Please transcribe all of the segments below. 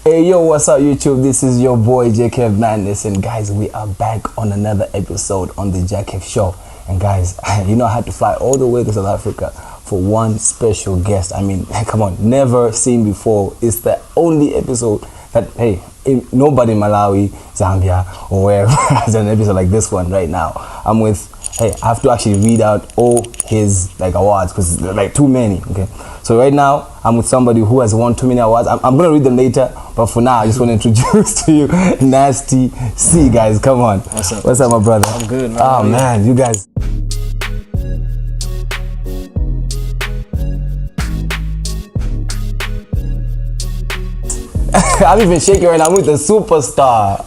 Hey yo, what's up YouTube? This is your boy JAAKEV, man. Listen guys, we are back on another episode on the JAAKEV show. And guys, you know I had to fly all the way to South Africa for one special guest. I mean, come on, never seen before. It's the only episode that, hey, nobody in Malawi, Zambia, or wherever has an episode like this one right now. I'm with, hey, I have to actually read out all his awards because there are like too many, okay? So right now, I'm with somebody who has won too many awards. I'm gonna read them later, but for now, I just want to introduce to you Nasty C, guys. Come on. What's up, my brother? I'm good, man. Oh man, you guys. I'm even shaking right now. I'm with the superstar.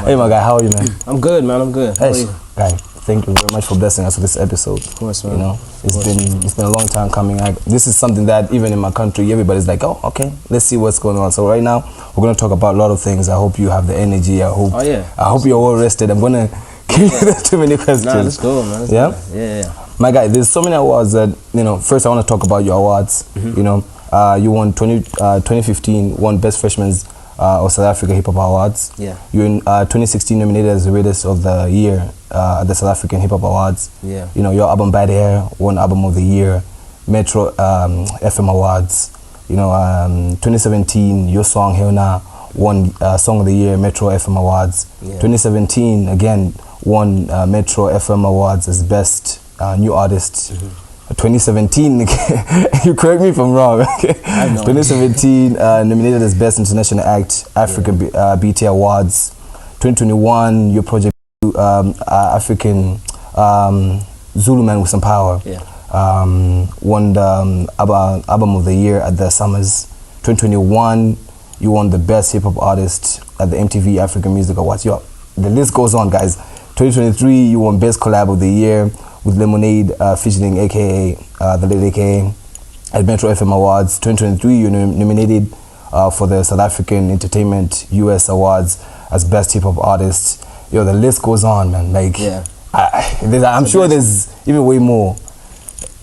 Hey, my guy, how are you, man? I'm good, man. I'm good. How are you? Guy, thank you very much for blessing us with this episode. Of course, man. You know, it's been a long time coming. This is something that even in my country, everybody's like, oh, okay, let's see what's going on. So right now, we're gonna talk about a lot of things. I hope you have the energy. I hope. Oh yeah. I hope you're well rested. I'm gonna give you too many questions. Nah, let's go, man. Let's yeah? go. Yeah. My guy, there's so many awards that, you know, first I want to talk about your awards. You know, you won 2015, won Best Freshman's of South Africa Hip Hop Awards. Yeah. You're in 2016 nominated as the Radius of the Year at the South African Hip Hop Awards. Yeah. You know, your album Bad Hair won Album of the Year, Metro FM Awards. You know, 2017, your song Hell Nah won Song of the Year, Metro FM Awards. Yeah. 2017 again won Metro FM Awards as Best New Artist. 2017, you correct me if I'm wrong. Okay? 2017, nominated as Best International Act, African BT Awards. 2021, your project African Zulu Man with Some Power. Yeah. Won the Album of the Year at the Summers. 2021, you won the Best Hip Hop Artist at the MTV African Music Awards. Yo, the list goes on, guys. 2023, you won Best Collab of the Year with Lemonade featuring AKA, the late AKA, at Metro FM Awards. 2023, you're nominated for the South African Entertainment US Awards as Best Hip Hop Artist. Yo, the list goes on, man. Like, yeah. I'm sure there's even way more.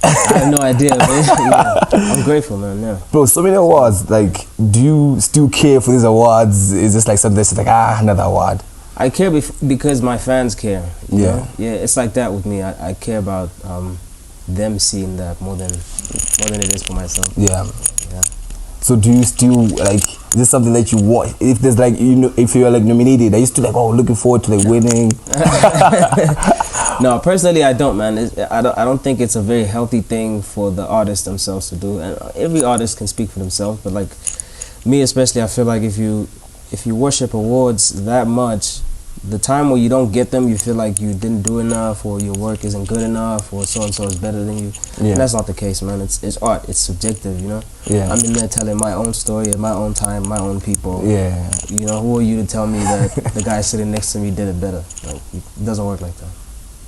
I have no idea, man. Yeah. I'm grateful, man. Yeah. Bro, so many awards. Like, do you still care for these awards? Is this like something that's like, another award? I care because my fans care. You know? Yeah, it's like that with me. I care about them seeing that more than it is for myself. Yeah. So do you still like? Is this something that you want? If there's like, you know, if you're like nominated, are you still like, oh, looking forward to like winning? No, personally, I don't, man. I don't think it's a very healthy thing for the artists themselves to do. And every artist can speak for themselves, but like me especially, I feel like if you worship awards that much, the time where you don't get them, you feel like you didn't do enough, or your work isn't good enough, or so and so is better than you. Yeah. And that's not the case, man. It's art. It's subjective, you know. Yeah. I'm in there telling my own story at my own time, my own people. Yeah. You know, who are you to tell me that the guy sitting next to me did it better? Like, it doesn't work like that.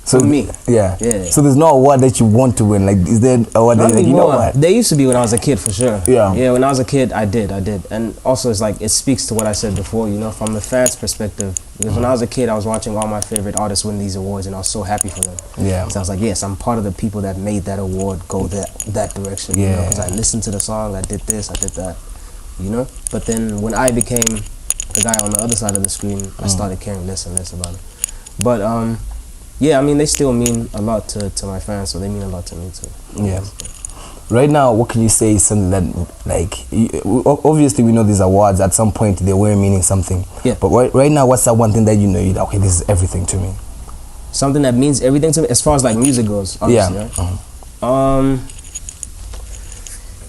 So for me, yeah. So there's no award that you want to win. Like, is there an award that like, you know what? There used to be when I was a kid, for sure. Yeah. Yeah, when I was a kid, I did. And also, it's like, it speaks to what I said before, you know, from the fans' perspective. Because when I was a kid, I was watching all my favorite artists win these awards, and I was so happy for them. Yeah. So I was like, yes, I'm part of the people that made that award go that direction. Yeah. Because I listened to the song, I did this, I did that, you know. But then when I became the guy on the other side of the screen, I started caring less and less about it. But yeah, I mean, they still mean a lot to my fans, so they mean a lot to me too. Yeah. Right now, what can you say is something that, like, obviously we know these awards, at some point they were meaning something. Yeah. But right now, what's that one thing that you know, okay, this is everything to me? Something that means everything to me, as far as like music goes, obviously, yeah. Right?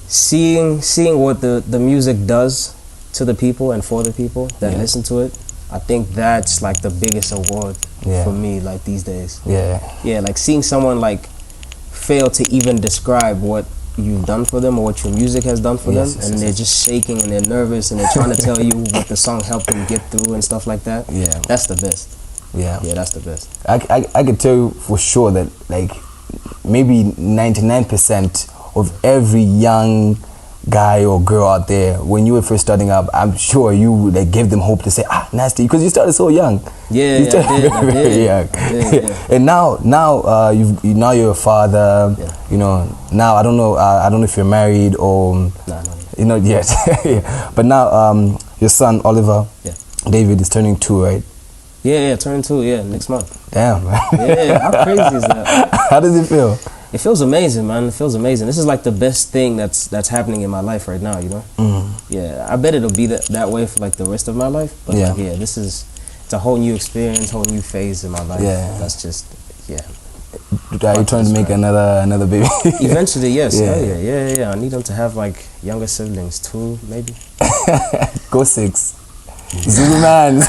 Seeing what the music does to the people and for the people that listen to it, I think that's like the biggest award for me, like these days. Yeah, like seeing someone like fail to even describe what you've done for them or what your music has done for them, and they're just shaking and they're nervous and they're trying to tell you what the song helped them get through and stuff like that. Yeah, that's the best. Yeah, that's the best. I can tell you for sure that like maybe 99% of every young guy or girl out there, when you were first starting up, I'm sure you like gave them hope to say, Nasty, because you started so young. Yeah, I did. And now you're a father. Yeah. You know, now I don't know if you're married or no. you know yet. But now your son Oliver, Yeah. David is turning 2, right? Yeah, turning 2, next month. Damn, man. Yeah, how crazy is that? How does it feel? It feels amazing, man. It feels amazing. This is like the best thing that's happening in my life right now, you know? Yeah, I bet it'll be that way for like the rest of my life. But Yeah. like, it's a whole new experience, whole new phase in my life. Yeah. That's just, Are you trying to make another baby? Eventually, yes. Yeah. Yeah. I need them to have like younger siblings, 2 maybe. Go 6. Zulu man.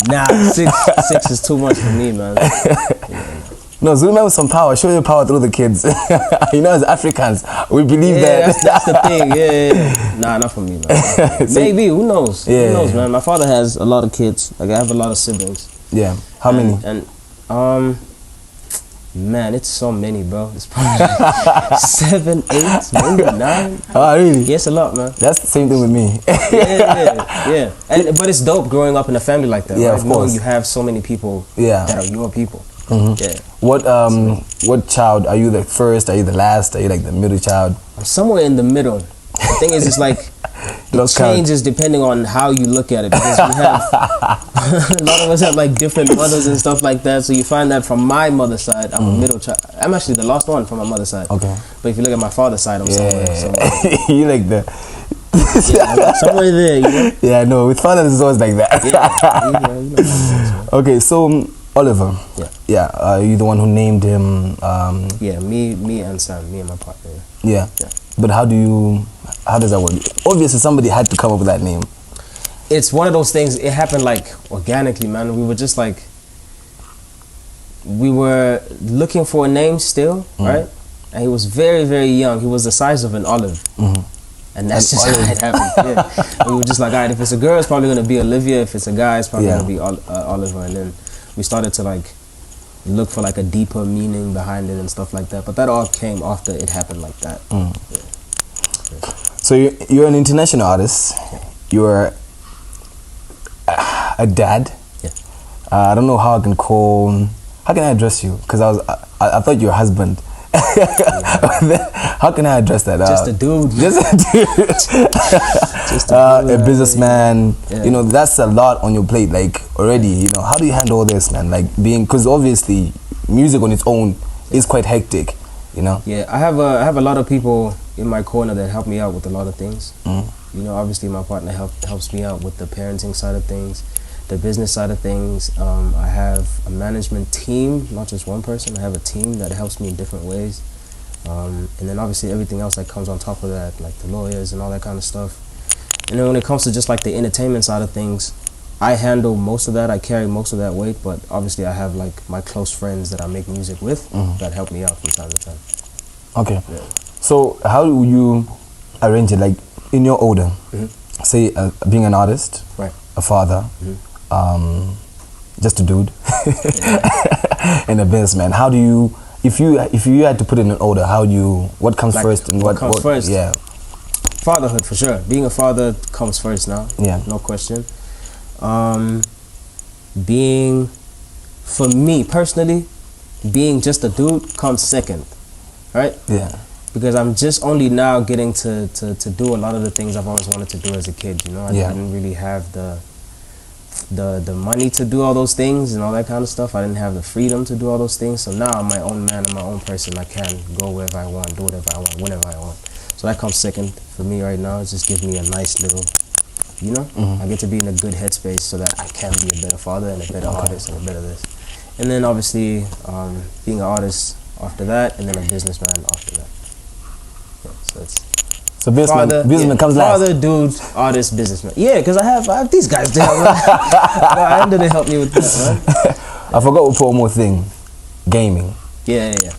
Nah, 6 is too much for me, man. No, Zulu man with some power. Show your power through the kids. You know, as Africans, we believe that. That's the thing. Yeah. Nah, not for me, man. Maybe, who knows? Yeah. Who knows, man? My father has a lot of kids. Like, I have a lot of siblings. Yeah. How many? And man, it's so many, bro. It's probably like 7, 8, maybe 9. Oh, really? Yes, a lot, man. That's the same thing with me. Yeah. But it's dope growing up in a family like that. Yeah, right? of course. Knowing you have so many people that are your people. Yeah. What child are you? The first? Are you the last? Are you like the middle child? I'm somewhere in the middle. The thing is, it's like it changes depending on how you look at it, because we have a lot of us have like different mothers and stuff like that. So you find that from my mother's side, I'm a middle child. I'm actually the last one from my mother's side. Okay. But if you look at my father's side, I'm somewhere. You like the somewhere there, you know? Yeah, no, with fathers it's always like that. Okay, so Oliver. Yeah. Are you the one who named him? Yeah, me and Sam, me and my partner. Yeah. But how does that work? Obviously somebody had to come up with that name. It's one of those things, it happened like organically, man. We were just like, we were looking for a name still, right? And he was very, very young. He was the size of an olive. And that's just how it happened. Yeah. We were just like, all right, if it's a girl, it's probably going to be Olivia. If it's a guy, it's probably going to be Oliver. And then we started to like look for like a deeper meaning behind it and stuff like that. But that all came after it happened like that. So you're an international artist. You're a dad. I don't know how I can address you? Because I thought you were a husband. How can I address that? Just a dude. Just a dude. A businessman. You know, that's a lot on your plate, like already. You know, how do you handle all this, man? Like because obviously music on its own is quite hectic. You know. Yeah, I have a lot of people in my corner that help me out with a lot of things. You know, obviously my partner helps me out with the parenting side of things, the business side of things. I have a management team, not just one person. I have a team that helps me in different ways. And then obviously everything else that comes on top of that, like the lawyers and all that kind of stuff. And then when it comes to just like the entertainment side of things, I handle most of that. I carry most of that weight, but obviously I have like my close friends that I make music with that help me out from time to time. Okay. Yeah. So how do you arrange it? Like in your order, say being an artist, right, a father, just a dude, and a businessman. How do you, if you had to put it in an order, what comes first and what comes first? Yeah. Fatherhood, for sure. Being a father comes first now. Yeah. No question. Being, for me personally, being just a dude comes second, right? Yeah. Because I'm just only now getting to do a lot of the things I've always wanted to do as a kid, you know? I didn't really have the money to do all those things and all that kind of stuff. I didn't have the freedom to do all those things. So now I'm my own man, I'm my own person. I can go wherever I want, do whatever I want, whenever I want. So that comes second for me right now. It just gives me a nice little, you know? I get to be in a good headspace so that I can be a better father and a better artist and a better this. And then obviously being an artist after that, and then a businessman after that. Yeah, so it's businessman comes last. Father, dude, artist, businessman. Yeah, because I have these guys to help me. I ended to help me with that, man. I forgot to put one more thing. Gaming. Yeah.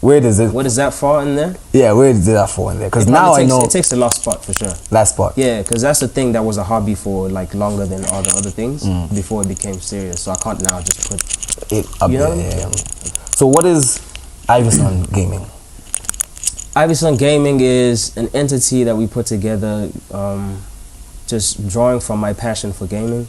Where does it? Where does that fall in there? Yeah, where does that fall in there? Because now I know it takes the last spot for sure. Last spot. Yeah, because that's the thing that was a hobby for like longer than all the other things before it became serious. So I can't now just put it up there. Yeah. So what is Ivyson Gaming? Ivyson Gaming is an entity that we put together, just drawing from my passion for gaming.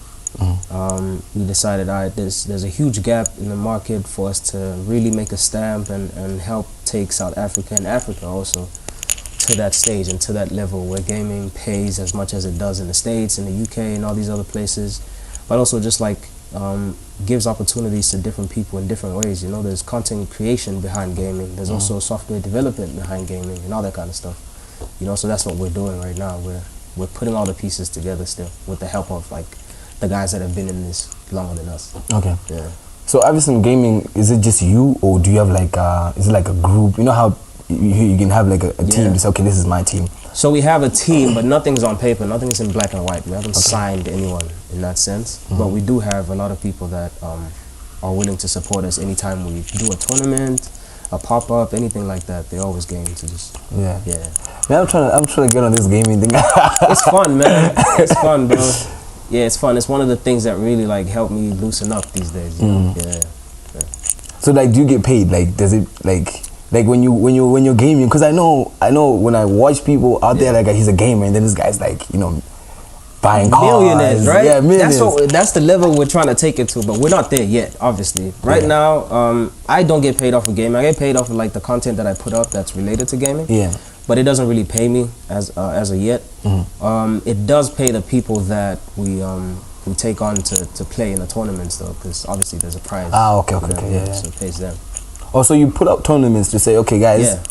We decided, all right, there's a huge gap in the market for us to really make a stamp and help take South Africa and Africa also to that stage and to that level where gaming pays as much as it does in the States, in the UK, and all these other places, but also just like gives opportunities to different people in different ways. You know, there's content creation behind gaming. There's also software development behind gaming and all that kind of stuff. You know, so that's what we're doing right now. We're putting all the pieces together still with the help of like the guys that have been in this longer than us. Okay. Yeah. So obviously in gaming, is it just you, or do you have like is it like a group? You know how you can have like a team to say, okay, this is my team. So we have a team, but nothing's on paper. Nothing's in black and white. We haven't signed anyone in that sense. But we do have a lot of people that are willing to support us anytime we do a tournament, a pop-up, anything like that. They're always game to just yeah. Man, I'm trying to get on this gaming thing. It's fun, man. It's fun, bro. Yeah, it's fun. It's one of the things that really like help me loosen up these days. You know? Yeah. So like, do you get paid? Like, does it like when you're gaming? Because I know when I watch people out there, like he's a gamer, and then this guy's like, you know, buying millionaires, cars, right? Yeah, millionaires. That's the level we're trying to take it to, but we're not there yet. Obviously, right now, I don't get paid off of gaming. I get paid off of like the content that I put up that's related to gaming. Yeah. But it doesn't really pay me as of yet. It does pay the people that we take on to play in the tournaments though, because obviously there's a prize. Okay, yeah. So it pays them. Oh, so you put up tournaments to say, okay, guys. Yeah,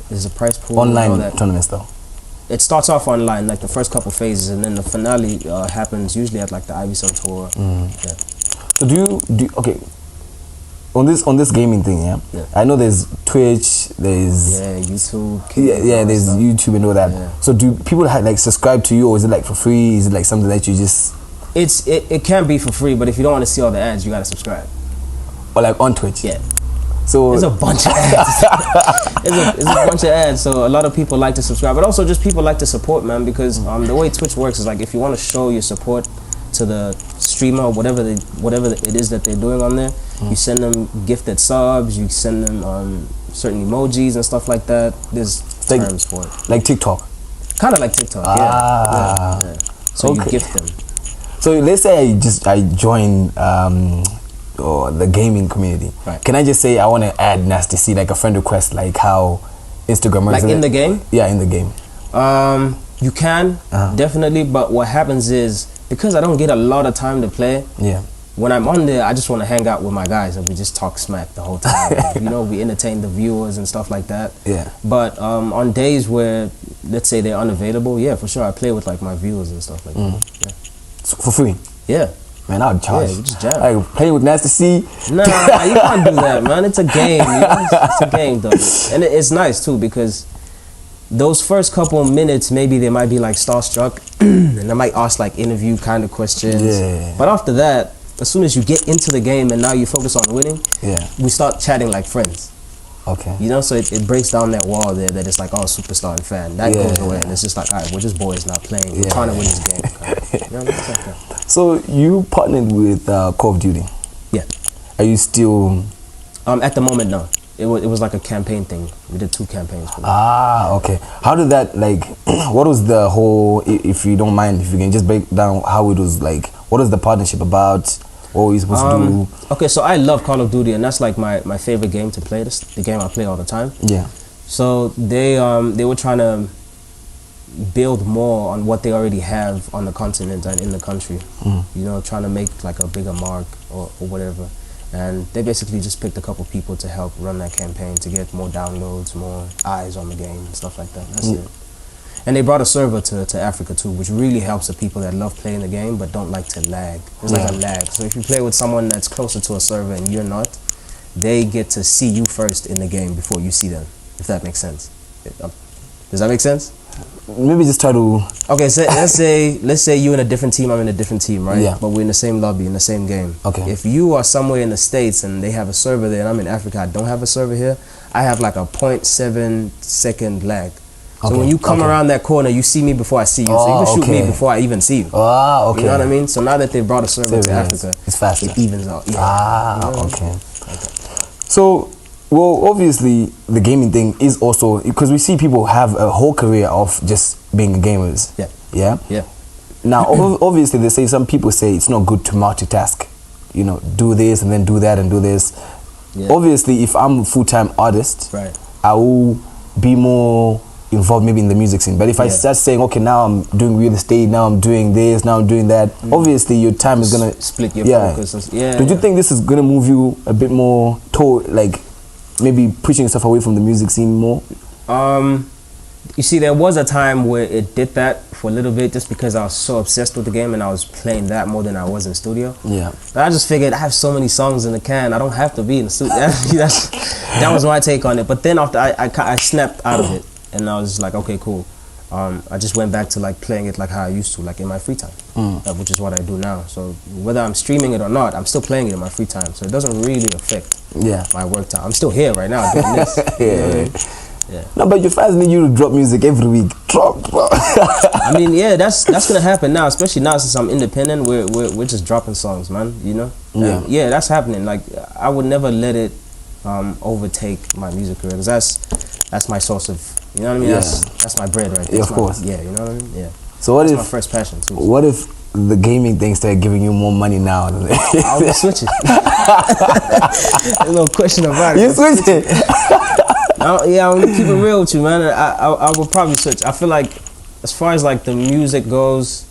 there's a prize pool. Online tournaments though. It starts off online, like the first couple phases, and then the finale happens usually at like the Ivy Sun tour. Yeah. So do you okay? On this gaming thing, yeah. I know there's Twitch, there's YouTube. There's YouTube and all that. Yeah. So do people like subscribe to you, or is it like for free? Is it like something that you just? It can be for free, but if you don't want to see all the ads, you gotta subscribe. Or like on Twitch. Yeah. So there's a bunch of ads. It's a bunch of ads. So a lot of people like to subscribe, but also just people like to support, man. Because the way Twitch works is like if you want to show your support to the streamer or whatever it is that they're doing on there, you send them gifted subs, you send them certain emojis and stuff like that. There's terms for it. Like TikTok. Kind of like TikTok. Yeah. So you gift them. So let's say I join or the gaming community. Right. Can I just say I want to add Nasty C, like a friend request, like how Instagram works? Like in the game? Yeah, in the game. You can definitely, but what happens is because I don't get a lot of time to play. Yeah. When I'm on there, I just want to hang out with my guys and we just talk smack the whole time. You know, we entertain the viewers and stuff like that. Yeah. But on days where, let's say they're unavailable, yeah, for sure, I play with like my viewers and stuff like that. Yeah. So for free? Yeah. Man, I would charge. Yeah, you just jam. Like playing with Nasty C. Nah, you can't do that, man. It's a game. You know? It's a game, though, and it's nice too because those first couple of minutes, maybe they might be like starstruck, and they might ask like interview kind of questions. Yeah. But after that, as soon as you get into the game and now you focus on winning, we start chatting like friends. Okay. You know, so it breaks down that wall there that it's like, oh, superstar and fan. That goes away, and it's just like, all right, we're just boys not playing. We're trying to win this game. You know, it's like that. So you partnered with Call of Duty. Yeah. Are you still? At the moment, no. It was like a campaign thing. We did 2 campaigns for that. Okay. How did that, like, what was the whole, if you don't mind, if you can just break down how it was, like, what was the partnership about? What were you supposed to do? Okay, so I love Call of Duty, and that's like my favorite game to play. That's the game I play all the time. Yeah. So they were trying to build more on what they already have on the continent and in the country. You know, trying to make like a bigger mark or whatever. And they basically just picked a couple people to help run that campaign to get more downloads, more eyes on the game and stuff like that. That's it. And they brought a server to Africa too, which really helps the people that love playing the game but don't like to lag. There's like a lag. So if you play with someone that's closer to a server and you're not, they get to see you first in the game before you see them, if that makes sense. Does that make sense? Maybe just try to... Okay, so let's say you're in a different team, I'm in a different team, right? Yeah. But we're in the same lobby, in the same game. Okay. If you are somewhere in the States and they have a server there and I'm in Africa, I don't have a server here, I have like a 0.7 second lag. So when you come around that corner, you see me before I see you. So you can shoot me before I even see you. Okay. You know what I mean? So now that they brought a server to Africa, it's faster. It evens out. Yeah. You know? Okay. So, well, obviously, the gaming thing is also, because we see people have a whole career of just being gamers. Yeah. Yeah? Yeah. Now, obviously, some people say it's not good to multitask. You know, do this and then do that and do this. Yeah. Obviously, if I'm a full-time artist, I will be more involved maybe in the music scene. But if I start saying, okay, now I'm doing real estate, now I'm doing this, now I'm doing that, obviously your time is gonna split your focus. Do you think this is gonna move you a bit more toward, like, maybe pushing yourself away from the music scene more? You see, there was a time where it did that for a little bit, just because I was so obsessed with the game and I was playing that more than I was in studio. Yeah. But I just figured I have so many songs in the can, I don't have to be in the studio. That was my take on it. But then after I snapped out of it, and I was like, okay, cool. I just went back to like playing it like how I used to, like in my free time, which is what I do now. So whether I'm streaming it or not, I'm still playing it in my free time. So it doesn't really affect my work time. I'm still here right now doing this. Yeah. No, but your fans need you to drop music every week. Drop. I mean, yeah, that's gonna happen now, especially now since I'm independent. We're just dropping songs, man. You know. Yeah. Yeah, that's happening. Like I would never let it overtake my music career, because that's my source of, you know what I mean. That's my bread right there. Yeah, of course. Yeah, you know what I mean. Yeah. So what that's if my first passion too? What if the gaming thing started giving you more money now? I would switch it. There's no question about it. You switch it. Yeah, I'm gonna keep it real with you, man. I would probably switch. I feel like, as far as like the music goes,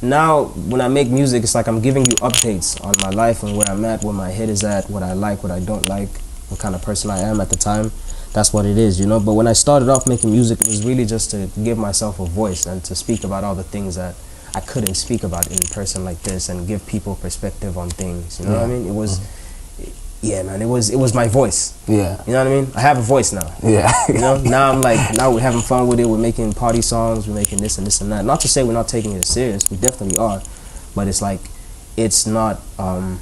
now when I make music, it's like I'm giving you updates on my life and where I'm at, where my head is at, what I like, what I don't like, what kind of person I am at the time. That's what it is, you know. But when I started off making music, it was really just to give myself a voice and to speak about all the things that I couldn't speak about in person like this, and give people perspective on things. You know what I mean? It was. Yeah, man, it was my voice. Yeah. You know what I mean? I have a voice now. Yeah. You know, now we're having fun with it. We're making party songs. We're making this and this and that. Not to say we're not taking it serious. We definitely are. But it's like, it's not, I'm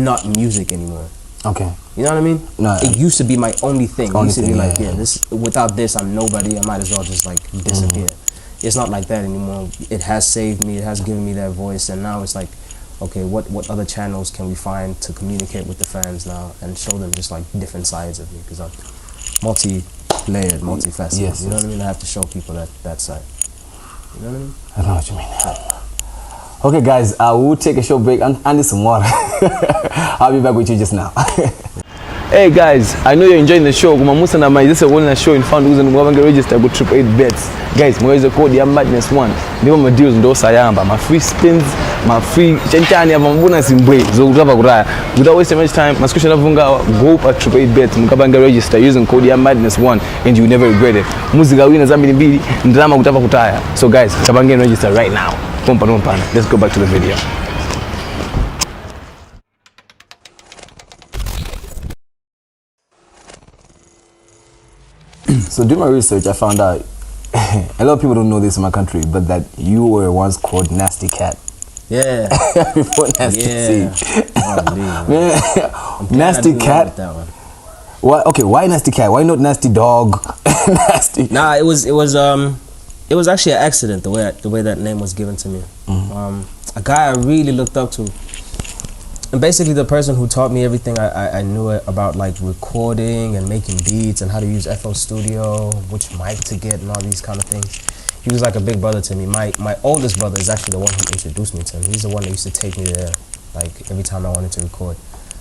not music anymore. Okay. You know what I mean? No. It used to be my only thing. It used to be like, yeah. this, without this, I'm nobody. I might as well just like disappear. It's not like that anymore. It has saved me. It has given me that voice. And now it's like, okay, what other channels can we find to communicate with the fans now and show them just like different sides of me, because I'm multi-layered, multifaceted. Yes, you know what I mean? I have to show people that side. You know what I mean? I know what you mean. Okay, guys, we'll take a short break and need some water. I'll be back with you just now. Hey guys, I know you're enjoying the show. This is a wellness show in found using Mwabanga register with 888 bets. Guys, mweze code ya madness 1. Ndiwo my deals ndo sayamba. My free spins, my free chenchani ya mbona simbwe. Zo kutapa kuraya. Without wasting much time, maskusha navunga go up at 888 bets. Mwabanga register using code ya madness 1 and you never regret it. Muzika wina zambi mbili ndrama kutapa kutaya. So guys, chabangeni register right now. Pompa. Let's go back to the video. So doing my research, I found out a lot of people don't know this in my country, but that you were once called Nasty Cat. Yeah. Before Nasty C. Oh, Nasty Cat. Why? Okay, why Nasty Cat? Why not Nasty Dog? Nasty. Nah, it was actually an accident the way that name was given to me. A guy I really looked up to. And basically the person who taught me everything I knew about, like recording and making beats and how to use FL Studio, which mic to get and all these kind of things. He was like a big brother to me. My oldest brother is actually the one who introduced me to him. He's the one that used to take me there, like every time I wanted to record.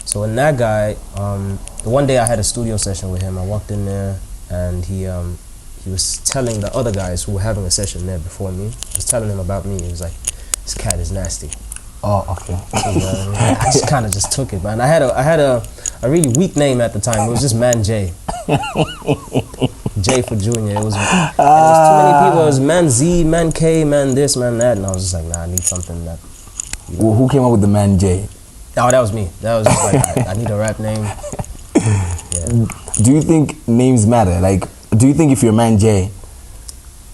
So when that guy, the one day I had a studio session with him, I walked in there and he was telling the other guys who were having a session there before me, he was telling them about me. He was like, this cat is nasty. Oh, okay. I just kind of just took it, man. I had a really weak name at the time. It was just Man J. J for Junior. It was too many people. It was Man Z, Man K, Man this, Man that, and I was just like, nah, I need something that. You know. Well, who came up with the Man J? Oh, that was me. That was just like, I need a rap name. Yeah. Do you think names matter? Like, do you think if you're Man J,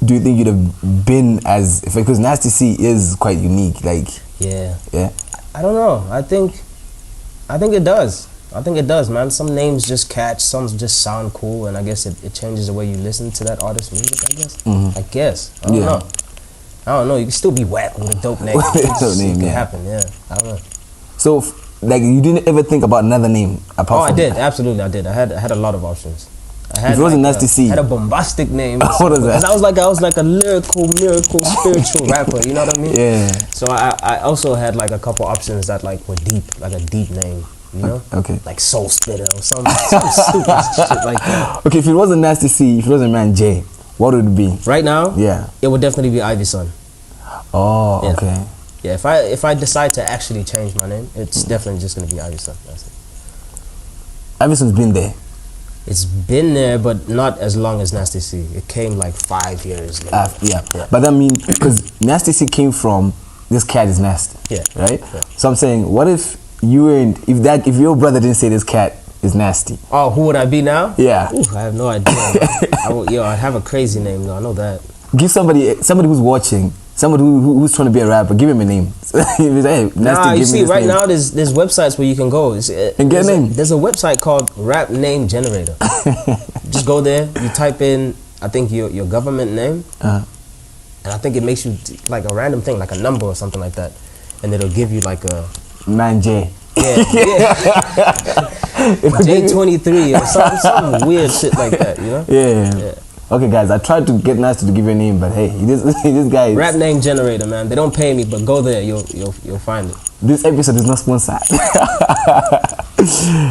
do you think you'd have been as, because Nasty C is quite unique, like. Yeah. I don't know. I think it does. I think it does, man. Some names just catch, some just sound cool, and I guess it changes the way you listen to that artist's music, I guess. I guess. I don't know. You can still be whack with a dope name. It can happen, yeah. I don't know. So, like, you didn't ever think about another name apart from... I did. Absolutely, I did. I had a lot of options. It wasn't Nasty C. I had a bombastic name. What is that? I was like a lyrical, spiritual rapper. You know what I mean? Yeah. So I also had like a couple options that like were deep, like a deep name. You know? Okay. Like Soul Spitter or some stupid shit like that. Okay, if it wasn't Nasty C, if it wasn't Man J, what would it be? Right now? Yeah. It would definitely be Ivy Sun. Oh, Yeah. okay. Yeah, if I decide to actually change my name, it's definitely just gonna be Ivy Sun. That's it. Iverson's been there. It's been there, but not as long as Nasty C. It came like 5 years later. Yeah. But that means, because Nasty C came from, this cat is nasty. Yeah. Right? Yeah. So I'm saying, what if you and, if your brother didn't say this cat is nasty? Oh, who would I be now? Yeah. Ooh, I have no idea. I'd have a crazy name though. I know that. Give somebody who's watching, somebody who's trying to be a rapper, give him a name. Hey, Nah, you give me see, this right name. now there's websites where you can go. And get a name. There's a website called Rap Name Generator. Just go there. You type in, I think your government name, and I think it makes you like a random thing, like a number or something like that, and it'll give you like a Man J. yeah. J23 or some weird shit like that, you know? Yeah. Okay, guys, I tried to get Nasty to give you a name, but hey, this guy is... Rap Name Generator, man. They don't pay me, but go there, you'll find it. This episode is not sponsored.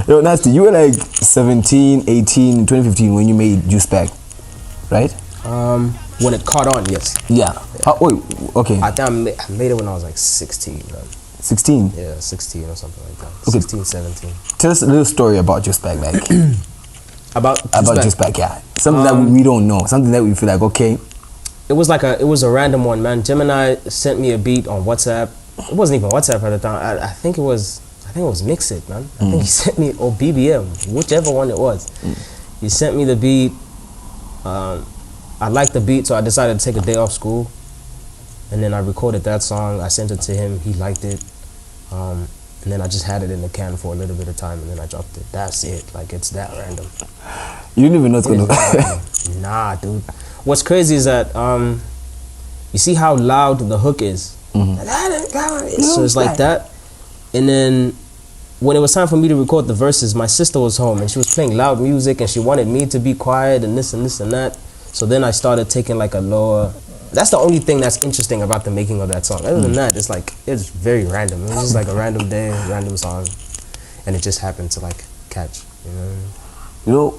Yo, Nasty, you were like 17, 18, 2015 when you made Juice Bag, right? When it caught on, yes. Yeah. Wait, okay. I think I made it when I was like 16, man. 16? Yeah, 16 or something like that. Okay. 16, 17. Tell us a little story about Juice Bag, like... About Juice Bag, yeah. Something that we don't know. Something that we feel like, okay. It was a random one, man. Gemini sent me a beat on WhatsApp. It wasn't even WhatsApp at the time. I think it was Mixit, man. I think he sent me, or BBM, whichever one it was. He sent me the beat. I liked the beat, so I decided to take a day off school. And then I recorded that song. I sent it to him. He liked it. And then I just had it in the can for a little bit of time, and then I dropped it. That's it. Like, it's that random. You didn't even know it's gonna... Nah, dude. What's crazy is that you see how loud the hook is. So it's like that. And then when it was time for me to record the verses, my sister was home and she was playing loud music and she wanted me to be quiet and this and this and that. So then I started taking like a lower... That's the only thing that's interesting about the making of that song. Other than that, it's like, it's very random. It was just like a random day, random song, and it just happened to like catch. You know,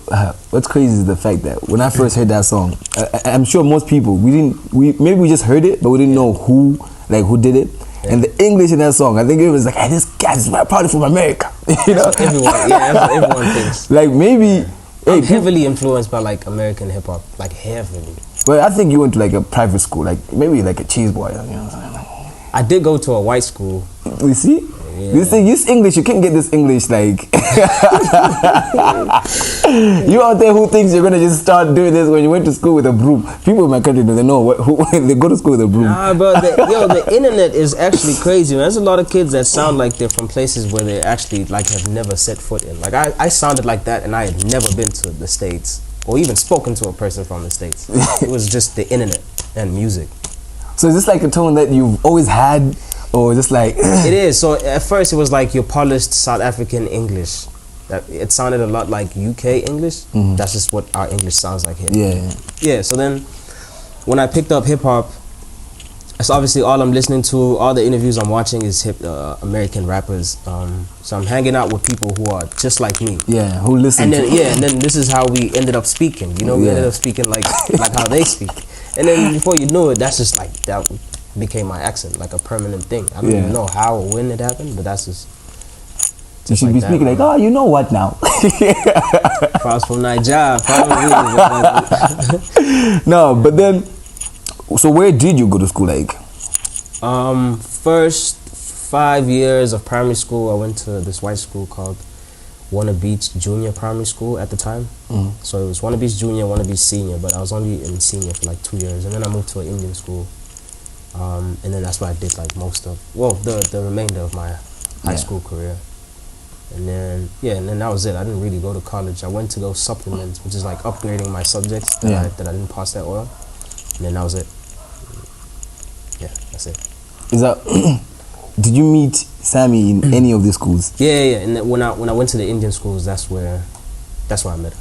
what's crazy is the fact that when I first heard that song, I'm sure most people maybe we just heard it, but we didn't know who did it. Yeah. And the English in that song, I think it was like, hey, this guy is probably from America. You know, that's what everyone thinks. Like maybe. I'm heavily influenced by like American hip hop, like heavily. Well, I think you went to like a private school, like maybe like a cheese boy. You know, I did go to a white school. You see? Yeah. This English, you can't get this English like... You out there who thinks you're going to just start doing this when you went to school with a broom. People in my country, they know they go to school with a broom. Nah, bro, the internet is actually crazy, man. There's a lot of kids that sound like they're from places where they actually like have never set foot in. Like I sounded like that and I had never been to the States or even spoken to a person from the States. It was just the internet and music. So is this like a tone that you've always had? Or just like... It is. So at first it was like your polished South African English. It sounded a lot like UK English. That's just what our English sounds like here. Yeah, so then when I picked up hip hop, that's obviously all I'm listening to. All the interviews I'm watching is American rappers. So I'm hanging out with people who are just like me. Yeah, who listen and then this is how we ended up speaking. You know, we ended up speaking like how they speak. And then before you know it, that's just like that became my accent, like a permanent thing. I don't even know how or when it happened, but that's just you should be speaking like, oh, you know what now? If I was from Nigeria, probably. No, but then, so where did you go to school, like? First 5 years of primary school, I went to this white school called Warner Beach Junior Primary School at the time. So it was Warner Beach Junior, Warner Beach Senior, but I was only in senior for like 2 years, and then I moved to an Indian school. And then that's where I did like the remainder of my high school career. And then that was it. I didn't really go to college. I went to go supplement, which is like upgrading my subjects that I didn't pass that well. And then that was it. Yeah, that's it. Is that did you meet Sammy in any of the schools? Yeah. And then when I went to the Indian schools, that's where I met her.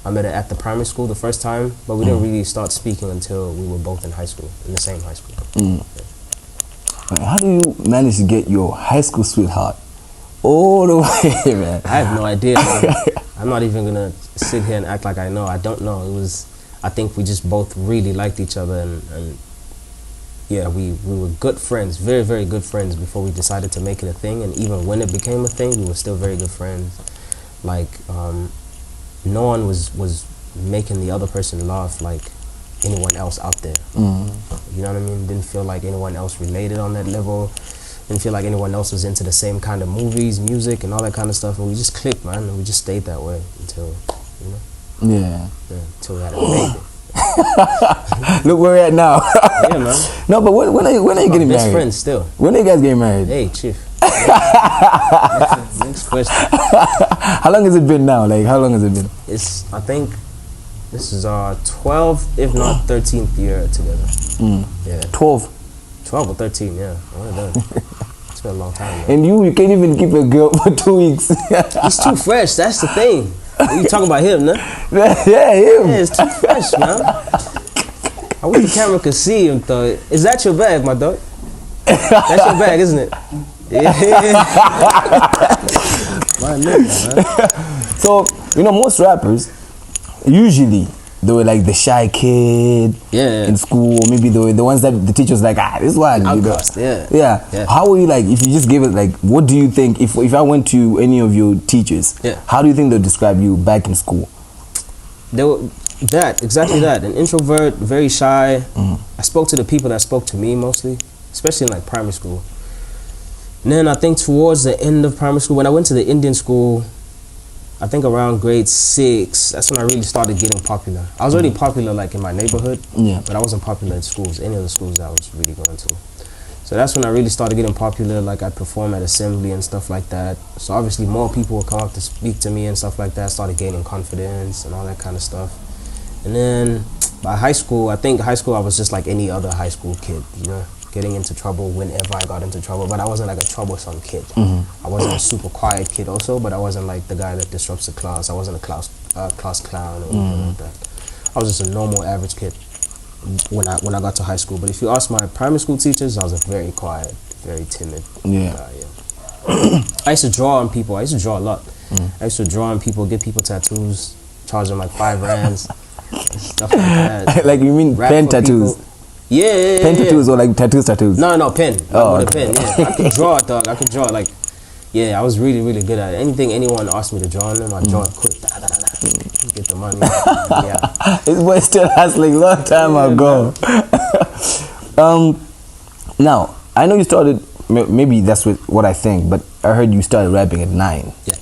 I met her at the primary school the first time, but we didn't really start speaking until we were both in high school, in the same high school. How do you manage to get your high school sweetheart all the way, man. I have no idea, man. I'm not even gonna sit here and act like I know. I don't know. I think we just both really liked each other, and yeah, we were good friends, very, very good friends before we decided to make it a thing. And even when it became a thing, we were still very good friends. Like, no one was making the other person laugh like anyone else out there. You know what I mean? Didn't feel like anyone else related on that level. Didn't feel like anyone else was into the same kind of movies, music, and all that kind of stuff. And we just clicked, man. And we just stayed that way until, you know? Yeah. Until we had a baby. Look where we're at now. Yeah, man. No, but when are you getting best married? friends still. When are you guys getting married? Hey, Chief. Next question. How long has it been now? Like, how long has it been? I think this is our 12th, if not 13th year together. Yeah. 12. 12 or 13, yeah. One of them. It's been a long time, man. And you can't even keep a girl for 2 weeks. He's too fresh, that's the thing. You talking about him, no? Yeah, him. Yeah, it's too fresh, man. I wish the camera could see him, though. Is that your bag, my dog? That's your bag, isn't it? Yeah. My nigga, man. So, you know, most rappers, usually, they were like the shy kid in school, or maybe they were the ones that the teacher's like, this one, outcast, yeah. How were you like, if you just gave it, like, what do you think, if I went to any of your teachers, how do you think they'll describe you back in school? They were exactly that, an introvert, very shy. I spoke to the people that spoke to me mostly, especially in like primary school. And then I think towards the end of primary school, when I went to the Indian school, I think around grade 6, that's when I really started getting popular. I was already popular like in my neighborhood, but I wasn't popular at schools, any of the schools that I was really going to. So that's when I really started getting popular, like I'd perform at assembly and stuff like that. So obviously more people would come up to speak to me and stuff like that. I started gaining confidence and all that kind of stuff. And then by high school, I think high school I was just like any other high school kid, you know, getting into trouble whenever I got into trouble. But I wasn't like a troublesome kid. I wasn't a super quiet kid also, but I wasn't like the guy that disrupts the class. I wasn't a class clown or anything like that. I was just a normal average kid when I got to high school. But if you ask my primary school teachers, I was a very quiet, very timid guy. I used to draw on people. I used to draw a lot. I used to draw on people, give people tattoos, charge them like 5 rands, stuff like that. Like you mean pen tattoos? People. Yeah. Pen tattoos or like tattoos? No, pen. With a pen, yeah. I could draw, dog. I could draw, like, yeah, I was really, really good at it. Anything anyone asked me to draw on them, I'd draw it quick. Get the money. Yeah. This boy still hustling long time ago. Now, I know you started, maybe that's what I think, but I heard you started rapping at 9. Yeah.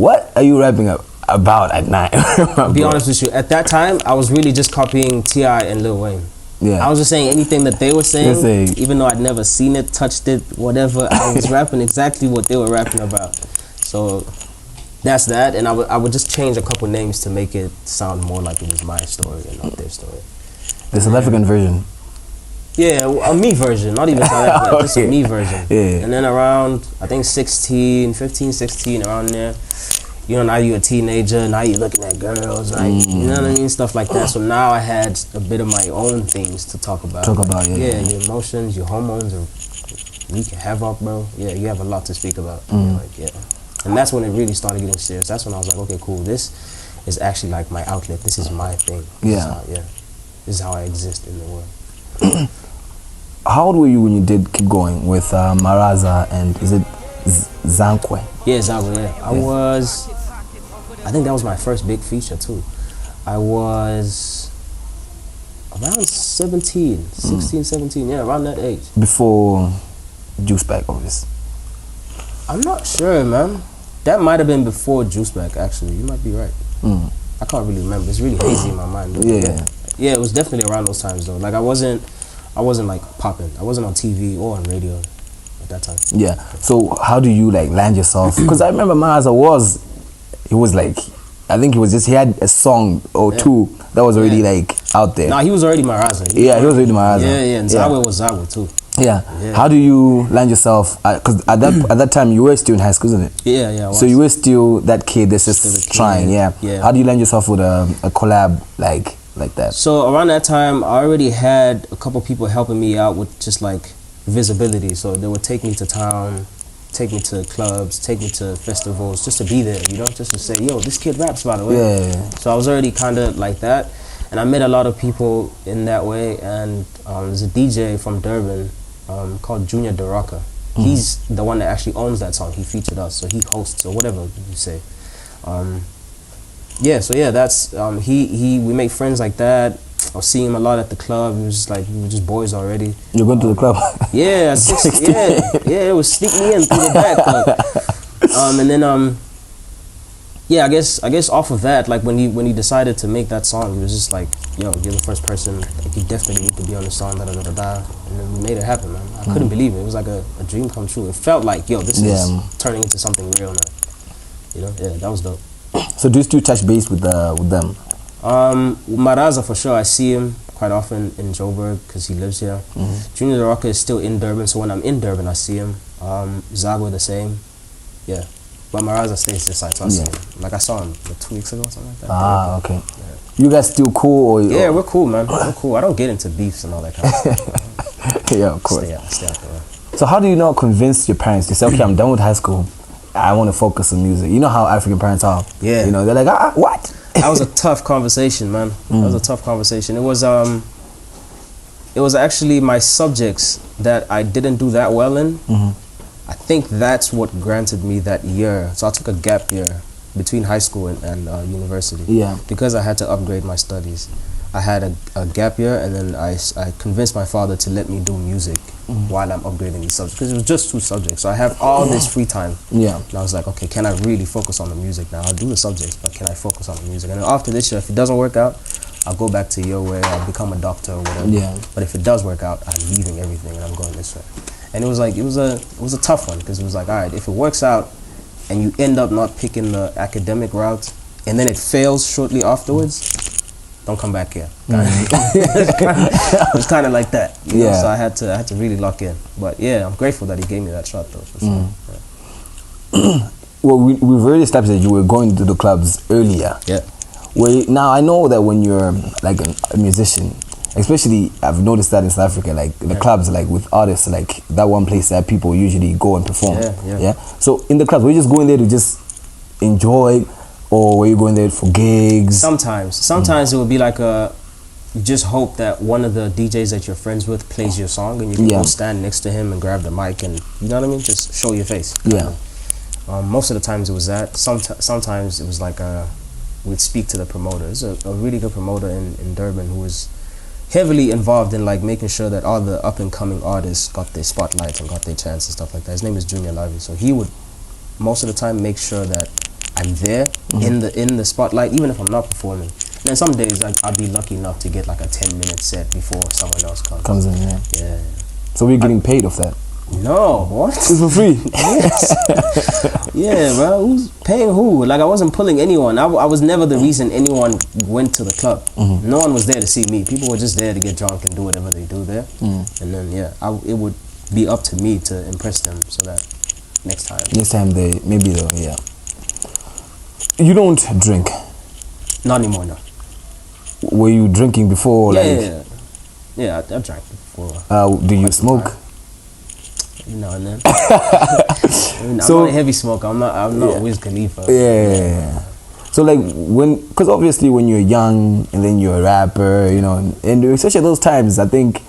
What are you rapping about at 9? I'll be honest with you, at that time, I was really just copying T.I. and Lil Wayne. Yeah. I was just saying anything that they were saying, even though I'd never seen it, touched it, whatever. I was rapping exactly what they were rapping about. So that's that, and I would just change a couple names to make it sound more like it was my story and not their story. The South African version. Yeah, a me version, not even South African, just a me version. Yeah. And then around, I think 15, 16, around there, you know, now you're a teenager, now you're looking at girls, now you know what I mean, stuff like that. So now I had a bit of my own things to talk about. Yeah, your emotions, your hormones are wreak havoc, bro. Yeah, you have a lot to speak about. And that's when it really started getting serious. That's when I was like, okay, cool, this is actually like my outlet. This is my thing. This is how I exist in the world. How old were you when you did Keep Going with Maraza and is it Zankwe? Yeah, Zankwe, yeah. I think that was my first big feature too. I was around 16, 17, yeah, around that age. Before Juice Bag, obviously. I'm not sure, man. That might have been before Juice Bag, actually. You might be right. I can't really remember. It's really hazy in my mind. Yeah, it was definitely around those times though. Like I wasn't like popping. I wasn't on TV or on radio at that time. Yeah. So how do you like land yourself? Because I remember Maraza he was like, I think he had a song or two that was already like out there. Nah, he was already Maraza. He was already Maraza. Yeah, and Zawe was Zawe too. Yeah. How do you land yourself? Because at that time you were still in high school, isn't it? Yeah. I was. So you were still that kid that's just trying. Yeah. How do you land yourself with a collab like that? So around that time, I already had a couple people helping me out with just like visibility. So they would take me to town, take me to clubs, take me to festivals, just to be there, you know, just to say, yo, this kid raps, by the way. Yeah. So I was already kind of like that, and I met a lot of people in that way. And there's a DJ from Durban called Junior DeRocca. He's the one that actually owns that song. He featured us, so he hosts or whatever you say. Yeah, so yeah, that's we made friends like that. I was seeing him a lot at the club. It was just like we were just boys already. You're going to the club? Yeah, at 16. Yeah, it was sneak me in through the back. Like, and then yeah, I guess off of that, like when he decided to make that song, he was just like, yo, you're the first person. Like, you definitely need to be on the song. Da da da da da. And then we made it happen, man. I couldn't believe it. It was like a dream come true. It felt like, yo, this is turning into something real now. You know, yeah, that was dope. So do you still touch base with them? Maraza for sure. I see him quite often in Joburg because he lives here. Junior DeRocca is still in Durban, so when I'm in Durban, I see him. Zago the same. Yeah. But Maraza stays this side, so I see him. Like I saw him like 2 weeks ago or something like that. Ah, okay. Yeah. You guys still cool? Or yeah, we're cool, man. We're cool. I don't get into beefs and all that kind of stuff. Yeah, of course. Stay out there. So how do you not convince your parents to say, okay, I'm done with high school, I want to focus on music? You know how African parents are. Yeah. You know, they're like, what? That was a tough conversation, man. That was a tough conversation. It was actually my subjects that I didn't do that well in. I think that's what granted me that year. So I took a gap year between high school and university. Yeah. Because I had to upgrade my studies. I had a gap year, and then I convinced my father to let me do music while I'm upgrading these subjects, because it was just 2 subjects. So I have all this free time. Yeah. And I was like, okay, can I really focus on the music now? I'll do the subjects, but can I focus on the music? And then after this year, if it doesn't work out, I'll go back to your way. I'll become a doctor or whatever. Yeah. But if it does work out, I'm leaving everything and I'm going this way. And it was like, it was a tough one, because it was like, all right, if it works out and you end up not picking the academic route and then it fails shortly afterwards, don't come back here. It was kind of like that. You know? So I had to really lock in. But yeah, I'm grateful that he gave me that shot though, for sure. Yeah. Well, we've already established that you were going to the clubs earlier. Yeah. Well, now I know that when you're like a musician, especially I've noticed that in South Africa, like the clubs, like with artists, like that one place that people usually go and perform. Yeah. So in the clubs, were you just going there to just enjoy, or were you going there for gigs? Sometimes it would be like you just hope that one of the DJs that you're friends with plays your song, and you can go stand next to him and grab the mic and, you know what I mean, just show your face. Yeah. Most of the times it was that. Sometimes it was like we'd speak to the promoter. There's a really good promoter in Durban who was heavily involved in like making sure that all the up and coming artists got their spotlights and got their chance and stuff like that. His name is Junior Lavi. So he would most of the time make sure that I'm there in the spotlight, even if I'm not performing. And then some days I'd be lucky enough to get like a 10-minute set before someone else comes in. Yeah. So we're getting paid off that? No, what? It's for free. Yeah, bro. Who's paying who? Like, I wasn't pulling anyone. I was never the reason anyone went to the club. No one was there to see me. People were just there to get drunk and do whatever they do there. And then it would be up to me to impress them, so that next time they You don't drink? Not anymore, no. Were you drinking before? Yeah, I drank before. Do you smoke? No, and then. I'm not a heavy smoker. I'm not Wiz Khalifa. Yeah. So like because obviously when you're young and then you're a rapper, you know, and especially those times, I think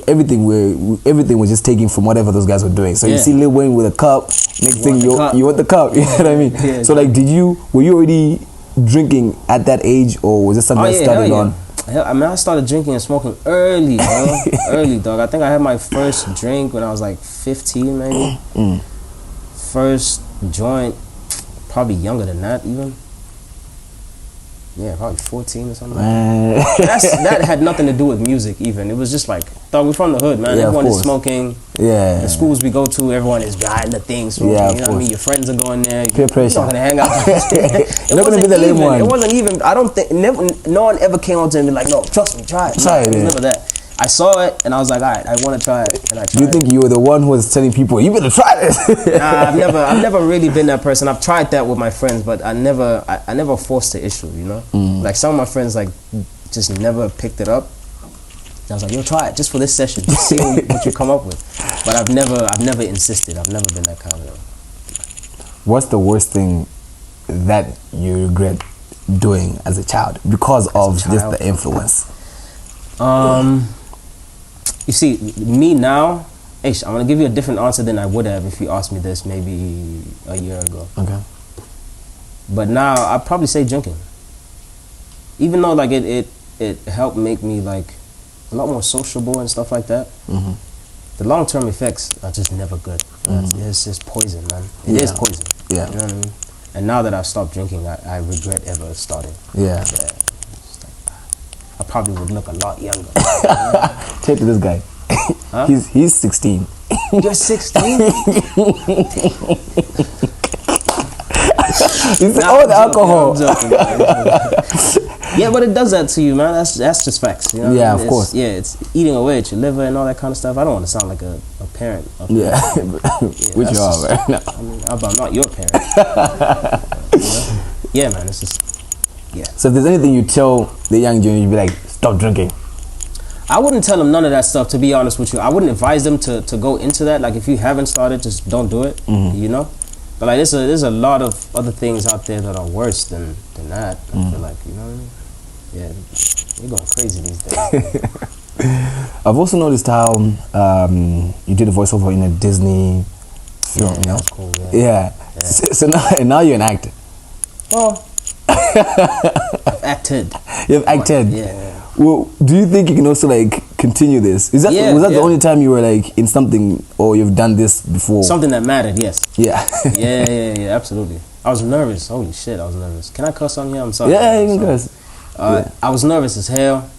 everything was just taken from whatever those guys were doing. So you see Lil Wayne with a cup, next thing you want the cup. You know what I mean? Yeah, so like, were you already drinking at that age, or was it something that started on? I mean, I started drinking and smoking early, bro. Early, dog. I think I had my first drink when I was like 15, maybe. First joint, probably younger than that, even. Yeah, probably 14 or something. That had nothing to do with music, even. It was just like, dog, we're from the hood, man. Everyone is smoking. Yeah. The schools we go to, everyone is behind the thing smoking. You know what I mean? Your friends are going there. Peer pressure. You're not going to hang out. You're not going to be the lame one. It wasn't even, I don't think, no one ever came up to me and be like, no, trust me, try it. It was never that. I saw it and I was like, all right, I want to try it, and I tried. Do you think you were the one who was telling people, you better try this? Nah, I've never really been that person. I've tried that with my friends, but I never forced the issue, you know? Like some of my friends like just never picked it up. I was like, yo, try it just for this session. Just see what you come up with. But I've never insisted. I've never been that kind of. What's the worst thing that you regret doing as a child because of just the influence? You see, me now, I'm gonna give you a different answer than I would have if you asked me this maybe a year ago. Okay. But now I'd probably say drinking. Even though like it helped make me like a lot more sociable and stuff like that. Mm-hmm. The long-term effects are just never good. It's just poison, man. It is poison. Yeah. You know what I mean? And now that I've stopped drinking, I regret ever starting. Yeah. It's like, I probably would look a lot younger. Check to this guy. Huh? He's 16. You're 16? It's all the alcohol. I'm joking. Yeah, but it does that to you, man. That's just facts. You know? Yeah, of course. Yeah, it's eating away at your liver and all that kind of stuff. I don't want to sound like a parent. Yeah, which you are right now. I mean, I'm not your parent. Yeah, man. It's just So if there's anything you tell the young junior, you'd be like, stop drinking. I wouldn't tell them none of that stuff, to be honest with you. I wouldn't advise them to go into that. Like, if you haven't started, just don't do it, you know? But, like, there's a lot of other things out there that are worse than that. I feel like, you know what I mean? Yeah, they're going crazy these days. I've also noticed how you did a voiceover in a Disney film, you know? That's cool, Yeah. So now you're an actor. Well, I've acted. You've acted. Yeah. Well, do you think you can also like continue this? Was that the only time you were like in something, or you've done this before? Something that mattered, yes. Yeah. yeah, absolutely. I was nervous. Holy shit, I was nervous. Can I cuss on here? I'm sorry. Yeah, you can cuss. I was nervous as hell,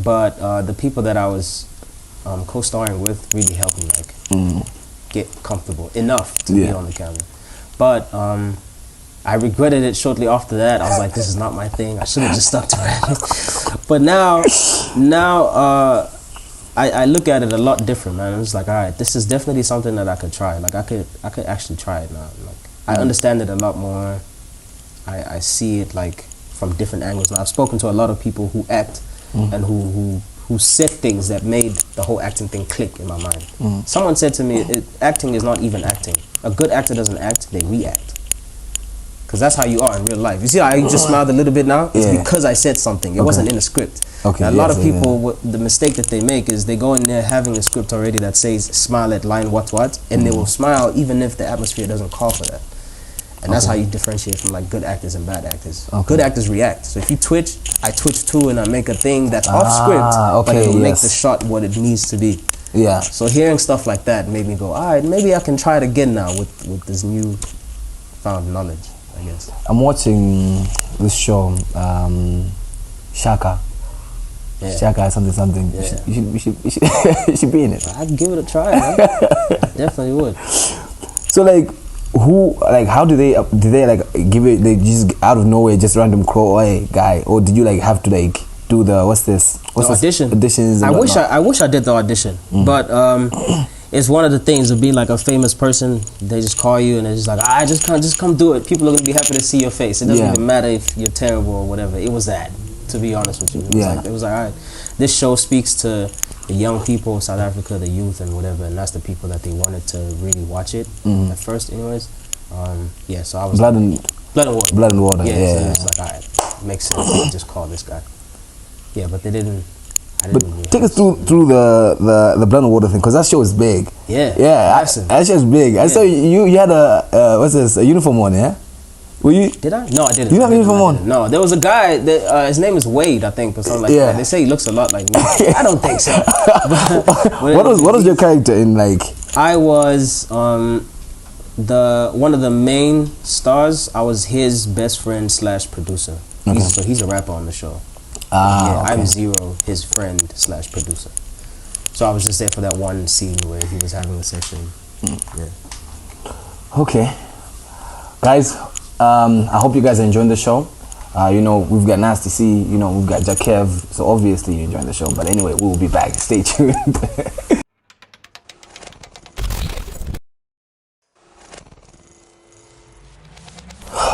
but the people that I was co-starring with really helped me like get comfortable enough to be on the camera. But I regretted it shortly after that. I was like, this is not my thing. I should have just stuck to it. But now I look at it a lot different, man. It's like, all right, this is definitely something that I could try. Like I could actually try it now. Like I understand it a lot more. I see it like from different angles. Now I've spoken to a lot of people who act and who said things that made the whole acting thing click in my mind. Someone said to me, acting is not even acting. A good actor doesn't act, they react. Because that's how you are in real life. You see how you just smiled a little bit now? It's because I said something. It wasn't in the script. Okay, a lot of people, the mistake that they make is they go in there having a script already that says smile at line what, and they will smile even if the atmosphere doesn't call for that. And that's how you differentiate from like good actors and bad actors. Good actors react. So if you twitch, I twitch too, and I make a thing that's off script, but it will make the shot what it needs to be. Yeah. So hearing stuff like that made me go, all right, maybe I can try it again now with this new found knowledge, I guess. I'm watching this show, Shaka. Yeah. Shaka something. Yeah. You should be in it. I'd give it a try, man. I definitely would. So like, how do they like give it? They just out of nowhere, just random call, hey guy, or did you like have to like do the auditions? I wish I did the audition, but it's one of the things of being like a famous person. They just call you and they're just like, just come do it. People are gonna be happy to see your face. It doesn't even matter if you're terrible or whatever. It was that, to be honest with you. It was like all right, this show speaks to the young people of South Africa, the youth and whatever, and that's the people that they wanted to really watch it at first, anyways. So I was Blood and Water. Yeah. So it's like, all right, makes sense. Just call this guy. Yeah, but they didn't. But take us through the Blood and Water thing, because that show is big. Yeah. That show is big. I saw you had a uniform on, yeah? Were you? Did I? No, I didn't. You have a uniform on? No, there was a guy that his name is Wade, I think, or something like that. They say he looks a lot like me. I don't think so. What was your character in like? I was one of the main stars. I was his best friend / producer. So he's a rapper on the show. I'm Zero, his friend / producer. So I was just there for that one scene where he was having a session. Yeah. Okay, guys. I hope you guys are enjoying the show. We've got Nasty C, we've got JAAKEV, so obviously you're enjoying the show. But anyway, we will be back. Stay tuned.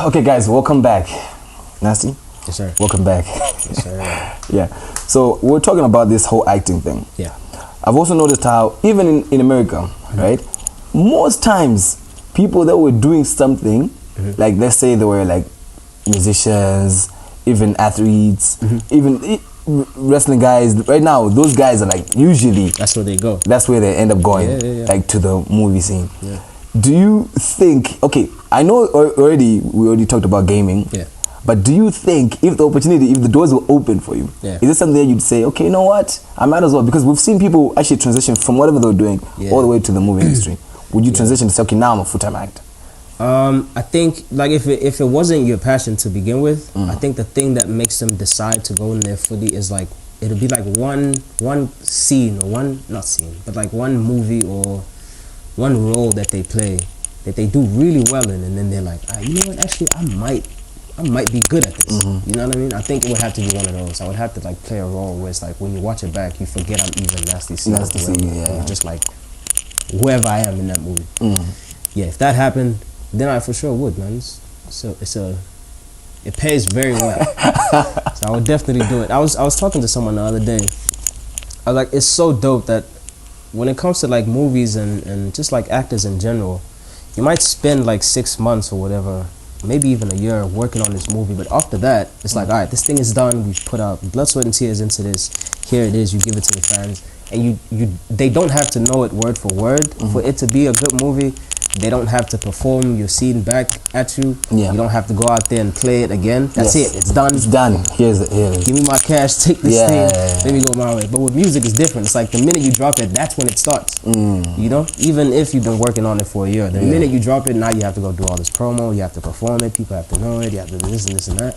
Okay, guys, welcome back. Nasty? Yes, sir. Welcome back. Yes, sir. Yeah. So we're talking about this whole acting thing. Yeah. I've also noticed how, even in America, right? Most times, people that were doing something, like let's say they were like musicians, even athletes, even wrestling guys. Right now, those guys are like usually That's where they go. that's where they end up going, like to the movie scene. Do you think? Okay, I know already. We already talked about gaming. Yeah. But do you think if the doors were open for you, is it something that you'd say, okay, you know what, I might as well, because we've seen people actually transition from whatever they were doing all the way to the movie industry. Would you transition to say, okay, now I'm a full-time actor? I think like if it wasn't your passion to begin with, I think the thing that makes them decide to go in there fully is like it'll be like one scene or one movie or one role that they play that they do really well in, and then they're like, you know what, actually I might be good at this. You know what I mean? I think it would have to be one of those. I would have to like play a role where it's like when you watch it back, you forget I'm even Nasty C. You're just like whoever I am in that movie. Yeah, if that happened, then I for sure would, man. It pays very well. So I would definitely do it. I was talking to someone the other day. I was like, it's so dope that when it comes to like movies and just like actors in general, you might spend like 6 months or whatever, maybe even a year working on this movie, but after that, it's like, all right, this thing is done. We've put out blood, sweat, and tears into this. Here it is. You give it to the fans, and they don't have to know it word for word for it to be a good movie. They don't have to perform your scene back at you. You don't have to go out there and play it again. That's it. It's done. It's done. Here it is. Give me my cash. Take this thing. Let me go my way. But with music, it's different. It's like the minute you drop it, that's when it starts. You know, even if you've been working on it for a year, the minute you drop it, now you have to go do all this promo. You have to perform it. People have to know it. You have to do this and this and that.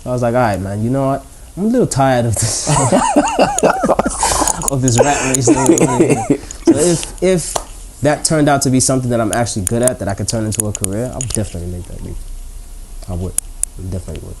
So I was like, all right, man. You know what? I'm a little tired of this of this rat race thing. So if that turned out to be something that I'm actually good at, that I could turn into a career, I would definitely make that leap. I would. I definitely would.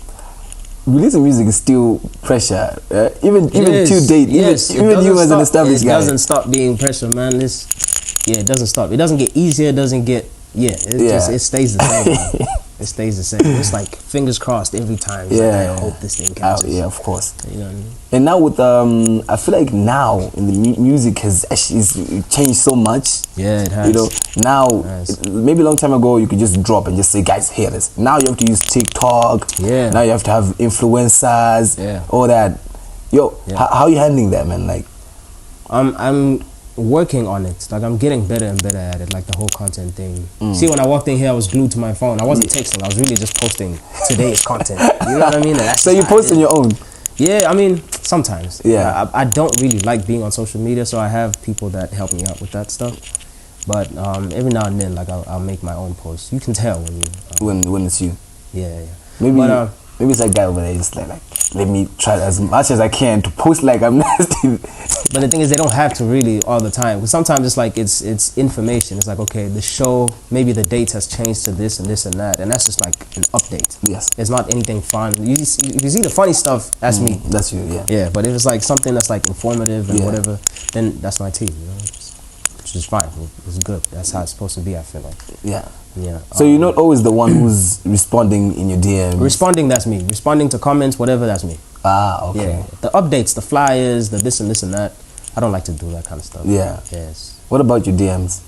Releasing music is still pressure. Even to date, even you as an established guy. It doesn't stop being pressure, man. It doesn't stop. It doesn't get easier. It doesn't get, it stays the same, man. It stays the same. It's like fingers crossed every time. It's like, I hope this thing catches. Yeah, of course. You know what I mean? And now with I feel like now in the music has actually changed so much. Yeah, it has. You know, now maybe a long time ago you could just drop and just say, guys, hear this. Now you have to use TikTok. Now you have to have influencers. All that. Yo, how are you handling that, man? Like, I'm working on it. Like, I'm getting better and better at it, like the whole content thing. See, when I walked in here, I was glued to my phone. I wasn't texting. I was really just posting today's content. You know what I mean? So you post on your own? Yeah, I mean, sometimes. I don't really like being on social media, so I have people that help me out with that stuff. But every now and then, like, I'll make my own posts. You can tell when you... when it's you. Maybe it's that guy over there just like let me try as much as I can to post like I'm nasty. But the thing is, they don't have to really all the time. Because sometimes it's like it's information. It's like, okay, the show, maybe the date has changed to this and this and that, and that's just like an update. It's not anything fun. If you see the funny stuff, that's me. That's you. Yeah. But if it's like something that's like informative and whatever, then that's my team. You know, which is fine. It's good. That's how it's supposed to be. I feel like. Yeah. So you're not always the one who's responding in your DMs? Responding, that's me. Responding to comments, whatever, that's me. Okay. Yeah. The updates, the flyers, the this and this and that, I don't like to do that kind of stuff. Yes. What about your DMs?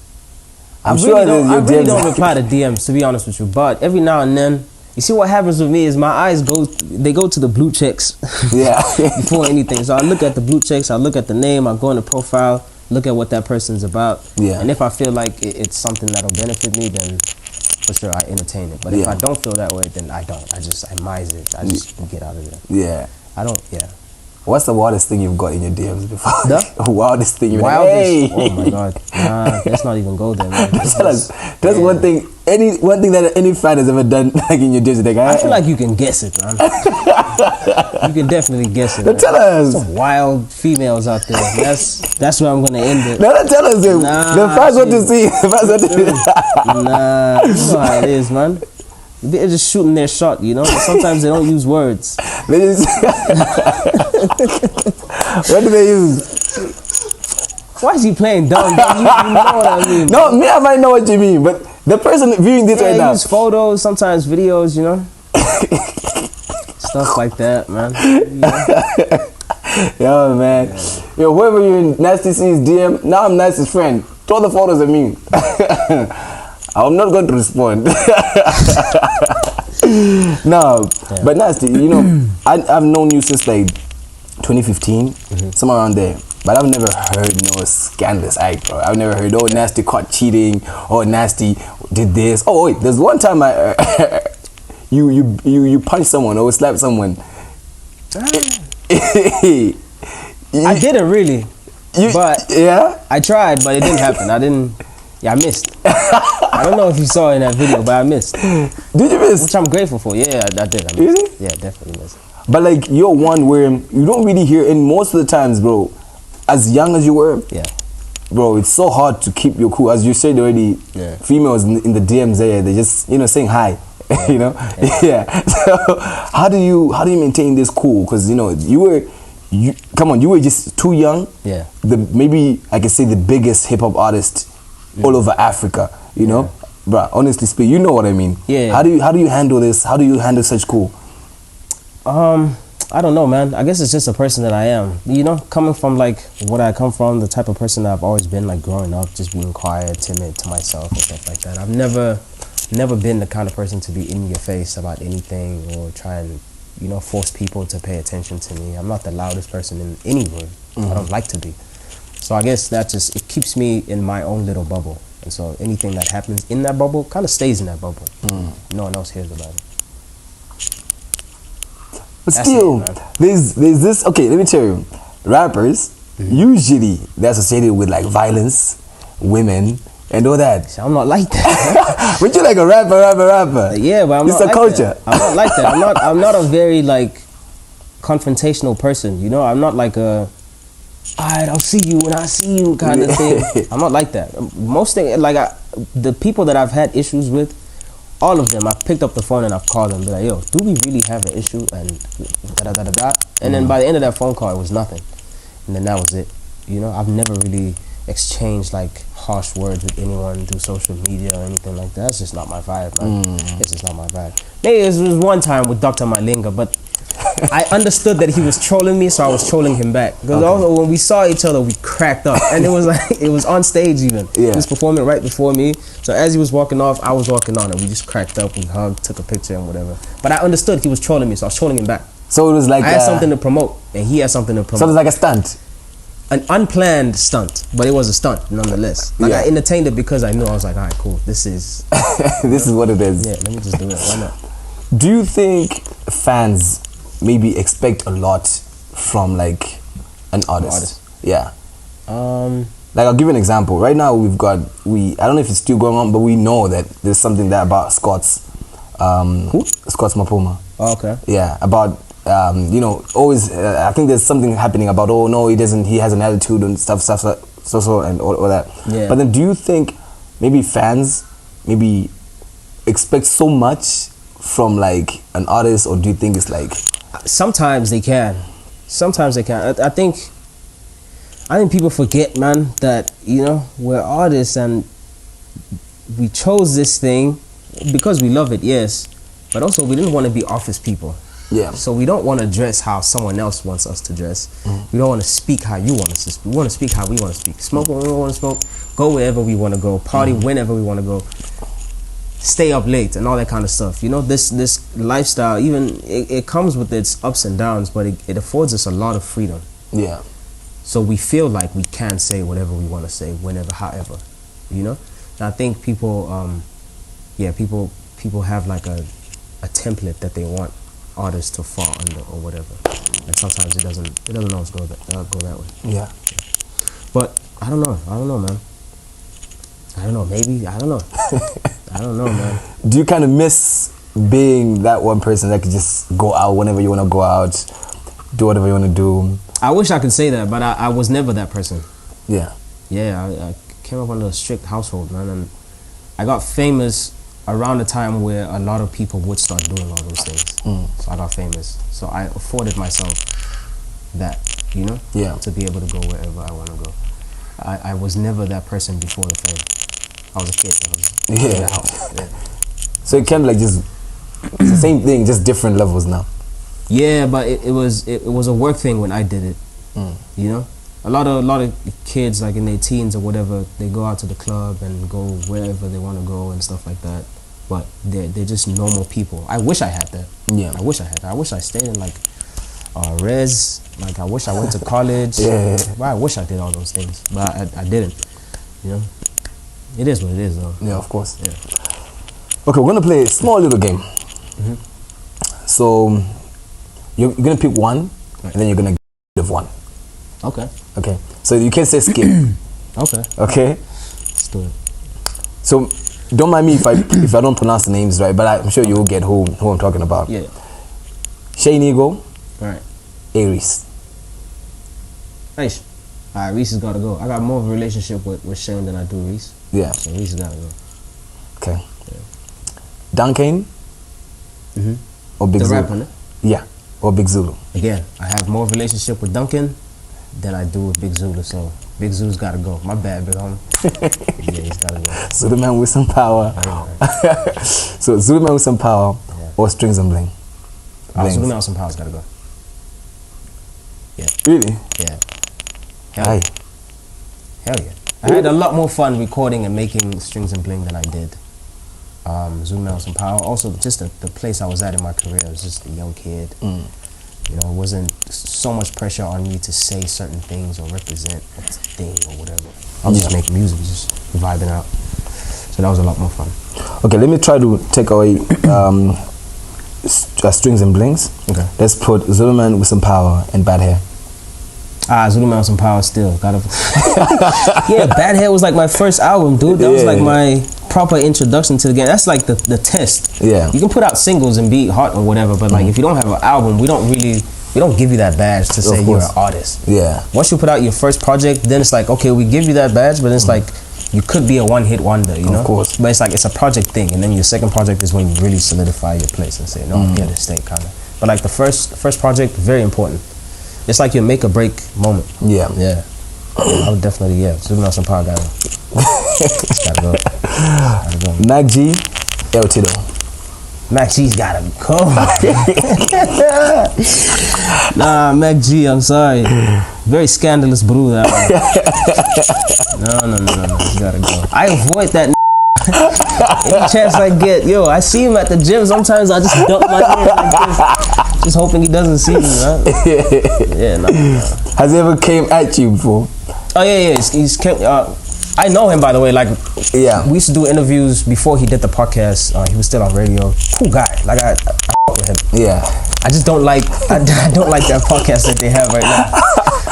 I really don't reply to DMs, to be honest with you. But every now and then, you see what happens with me is my eyes go to the blue checks before anything. So I look at the blue checks, I look at the name, I go in the profile, look at what that person's about. And if I feel like it's something that'll benefit me, then for sure I entertain it. But if I don't feel that way, then I don't. I minimize it. I just get out of there. I don't. What's the wildest thing you've got in your DMs before? The wildest thing you've Wildest? Oh my god. Nah, let's not even go there, man. Tell us. That's one thing that any fan has ever done, like in your DMs. Like, I feel like you can guess it, man. You can definitely guess it. Tell us. Some wild females out there. That's where I'm gonna end it. No, tell us. The fans want to see. Nah, you know how it is, man. They're just shooting their shot, you know. Sometimes they don't use words. They just what do they use? Why is he playing dumb? You know what I mean? No, me, I might know what you mean, but the person viewing this right now. Use photos, sometimes videos, you know. Stuff like that, man. Yo, man. Yo, whoever you're in Nasty C's DM, now I'm Nasty's friend. throw the photos at me. I'm not going to respond. No, but Nasty, you know, I've known you since like 2015, somewhere around there. But I've never heard no scandalous act, bro. I've never heard, oh, Nasty caught cheating, oh, Nasty did this. Oh, wait, there's one time you punched someone or slapped someone. I didn't really, but yeah, I tried, but it didn't happen. I missed. I don't know if you saw it in that video, but I missed. Did you miss? Which I'm grateful for. Yeah, I did. I missed. Really? Yeah, definitely missed. But like, you're one where you don't really hear, and most of the times, bro, as young as you were, yeah, bro, it's so hard to keep your cool. As you said already, females in the DMs there, they're just, you know, saying hi. You know, So how do you maintain this cool? Because you know you were just too young. Yeah. Maybe I could say the biggest hip hop artist all over Africa. You know, bro. Honestly speaking, you know what I mean. Yeah. How do you handle this? How do you handle such cool? I don't know, man. I guess it's just a person that I am. You know, coming from like what I come from, the type of person that I've always been, like growing up, just being quiet, timid to myself and stuff like that. I've never been the kind of person to be in your face about anything or try and, you know, force people to pay attention to me. I'm not the loudest person in any room. I don't like to be. So I guess that just, it keeps me in my own little bubble. And so anything that happens in that bubble kind of stays in that bubble. No one else hears about it. But still, there's this, okay, let me tell you, rappers, usually they're associated with like violence, women, and all that. See, I'm not like that. But you're like a rapper. Yeah, but I'm it's not a like culture. That. I'm not like that. I'm not a very like confrontational person. You know, I'm not like a, alright, I'll see you when I see you kind of thing. I'm not like that. Most things, like the people that I've had issues with, all of them, I've picked up the phone and I've called them and be like, yo, do we really have an issue? And da-da-da-da-da. And then by the end of that phone call, it was nothing. And then that was it. You know, I've never really exchanged like harsh words with anyone through social media or anything like that. That's just not my vibe, man. It's just not my vibe. Maybe it was one time with Dr. Malinga, but I understood that he was trolling me, so I was trolling him back. Because also when we saw each other, we cracked up, and it was like it was on stage even. He was performing right before me, so as he was walking off, I was walking on, and we just cracked up, we hugged, took a picture, and whatever. But I understood he was trolling me, so I was trolling him back. So it was like I had something to promote, and he had something to promote. So it was like a stunt. An unplanned stunt, but it was a stunt nonetheless. Like I entertained it because I knew, I was like, all right, cool, this is this is what it is. Yeah, let me just do it. Why not? Do you think fans maybe expect a lot from like an artist? Yeah. Like I'll give you an example. Right now I don't know if it's still going on, but we know that there's something there about Scott's Scott's Mapuma. Oh, okay. Yeah, about you know, always I think there's something happening about, oh no, he has an attitude and stuff and all that. Yeah. But then do you think maybe fans maybe expect so much from like an artist, or do you think it's like sometimes they can. I think people forget, man, that, you know, we're artists and we chose this thing because we love it, yes, but also we didn't want to be office people. Yeah. So we don't want to dress how someone else wants us to dress. We don't want to speak how you want us to speak. We want to speak how we want to speak. Smoke when we want to smoke. Go wherever we want to go. Party whenever we want to go. Stay up late and all that kind of stuff. You know, this lifestyle, even it comes with its ups and downs, but it affords us a lot of freedom. Yeah. So we feel like we can say whatever we want to say, whenever, however. You know? And I think people have like a template that they want artists to fall under or whatever. And sometimes it doesn't always go that way. Yeah. But I don't know, man. I don't know, maybe, I don't know. I don't know, man. Do you kind of miss being that one person that could just go out whenever you want to go out, do whatever you want to do? I wish I could say that, but I was never that person. Yeah. Yeah, I came up under a strict household, man, and I got famous around the time where a lot of people would start doing all those things. So I got famous. So I afforded myself that, you know? Yeah. To be able to go wherever I want to go. I was never that person before the fame. I was a kid. In the house. Yeah. So it kind of like just, it's the same thing, just different levels now. Yeah, but it was a work thing when I did it. You know? a lot of kids like in their teens or whatever, they go out to the club and go wherever they want to go and stuff like that. But they're just normal people. I wish I had that. Yeah. I wish I had that. I wish I stayed in like res. Like I wish I went to college. Yeah. Well, I wish I did all those things, but I didn't. You know, it is what it is, though. Yeah, of course. Yeah. Okay, we're gonna play a small little game. Mm-hmm. So you're gonna pick one, Right. and then you're gonna give one. Okay. Okay. So you can say skip. Okay. Okay. Let's do it. So don't mind me if I don't pronounce the names right, but I'm sure you'll get who I'm talking about. Yeah. Shane Eagle, All right. Aries. Nice. All right, Reese has got to go. I got more of a relationship with Shane than I do Reese. Yeah. So Reese has got to go. Okay. Duncan Mm-hmm. or Big The Zulu. rapper, ne? Yeah. Or Big Zulu. Again, I have more of a relationship with Duncan than I do with Big Zulu. So Big Zulu's got to go. My bad, big homie. Yeah, he's got to go. Zulu man with some power. Right. So Zulu man with some power, Yeah. or Strings and Bling. Blings. Zulu Man with some power's got to go. Yeah. Really? Yeah. Hell, Aye. hell yeah. I had a lot more fun recording and making Strings and Bling than I did Zoom out some power. Also, just the place I was at in my career. I was just a young kid. You know, it wasn't so much pressure on me to say certain things or represent a thing or whatever. I was just making music, just vibing out. So that was a lot more fun. Okay, let me try to take away Strings and Blings. Okay. Let's put Zulu man with some power and bad hair. Zulu Man with some power still. Gotta. Yeah, Bad Hair was like my first album, dude. That was like my proper introduction to the game. That's like the test. Yeah. You can put out singles and be hot or whatever, but like if you don't have an album, we don't give you that badge to say you're an artist. Yeah. Once you put out your first project, then it's like, okay, we give you that badge, but it's like you could be a one-hit wonder, you know? Of course. But it's like it's a project thing, and then your second project is when you really solidify your place and say, no, I'm here to stay, kind of. But like the first project, very important. It's like your make or break moment. Yeah. Yeah. I would definitely, Zoom out some power, gotta go. Gotta go. Mac G, El Tito. Mac G's gotta go. Nah, Mac G, I'm sorry. Very scandalous brew, that one. No. He gotta go. I avoid that any chance I get. Yo, I see him at the gym. Sometimes I just dump my head like this. Just hoping he doesn't see me, right? Yeah, no. Has he ever came at you before? Oh, yeah. He's I know him, by the way. Like, Yeah. we used to do interviews before he did the podcast. He was still on radio. Cool guy. Like, I fuck with him. Yeah. I just don't like I don't like that podcast that they have right now.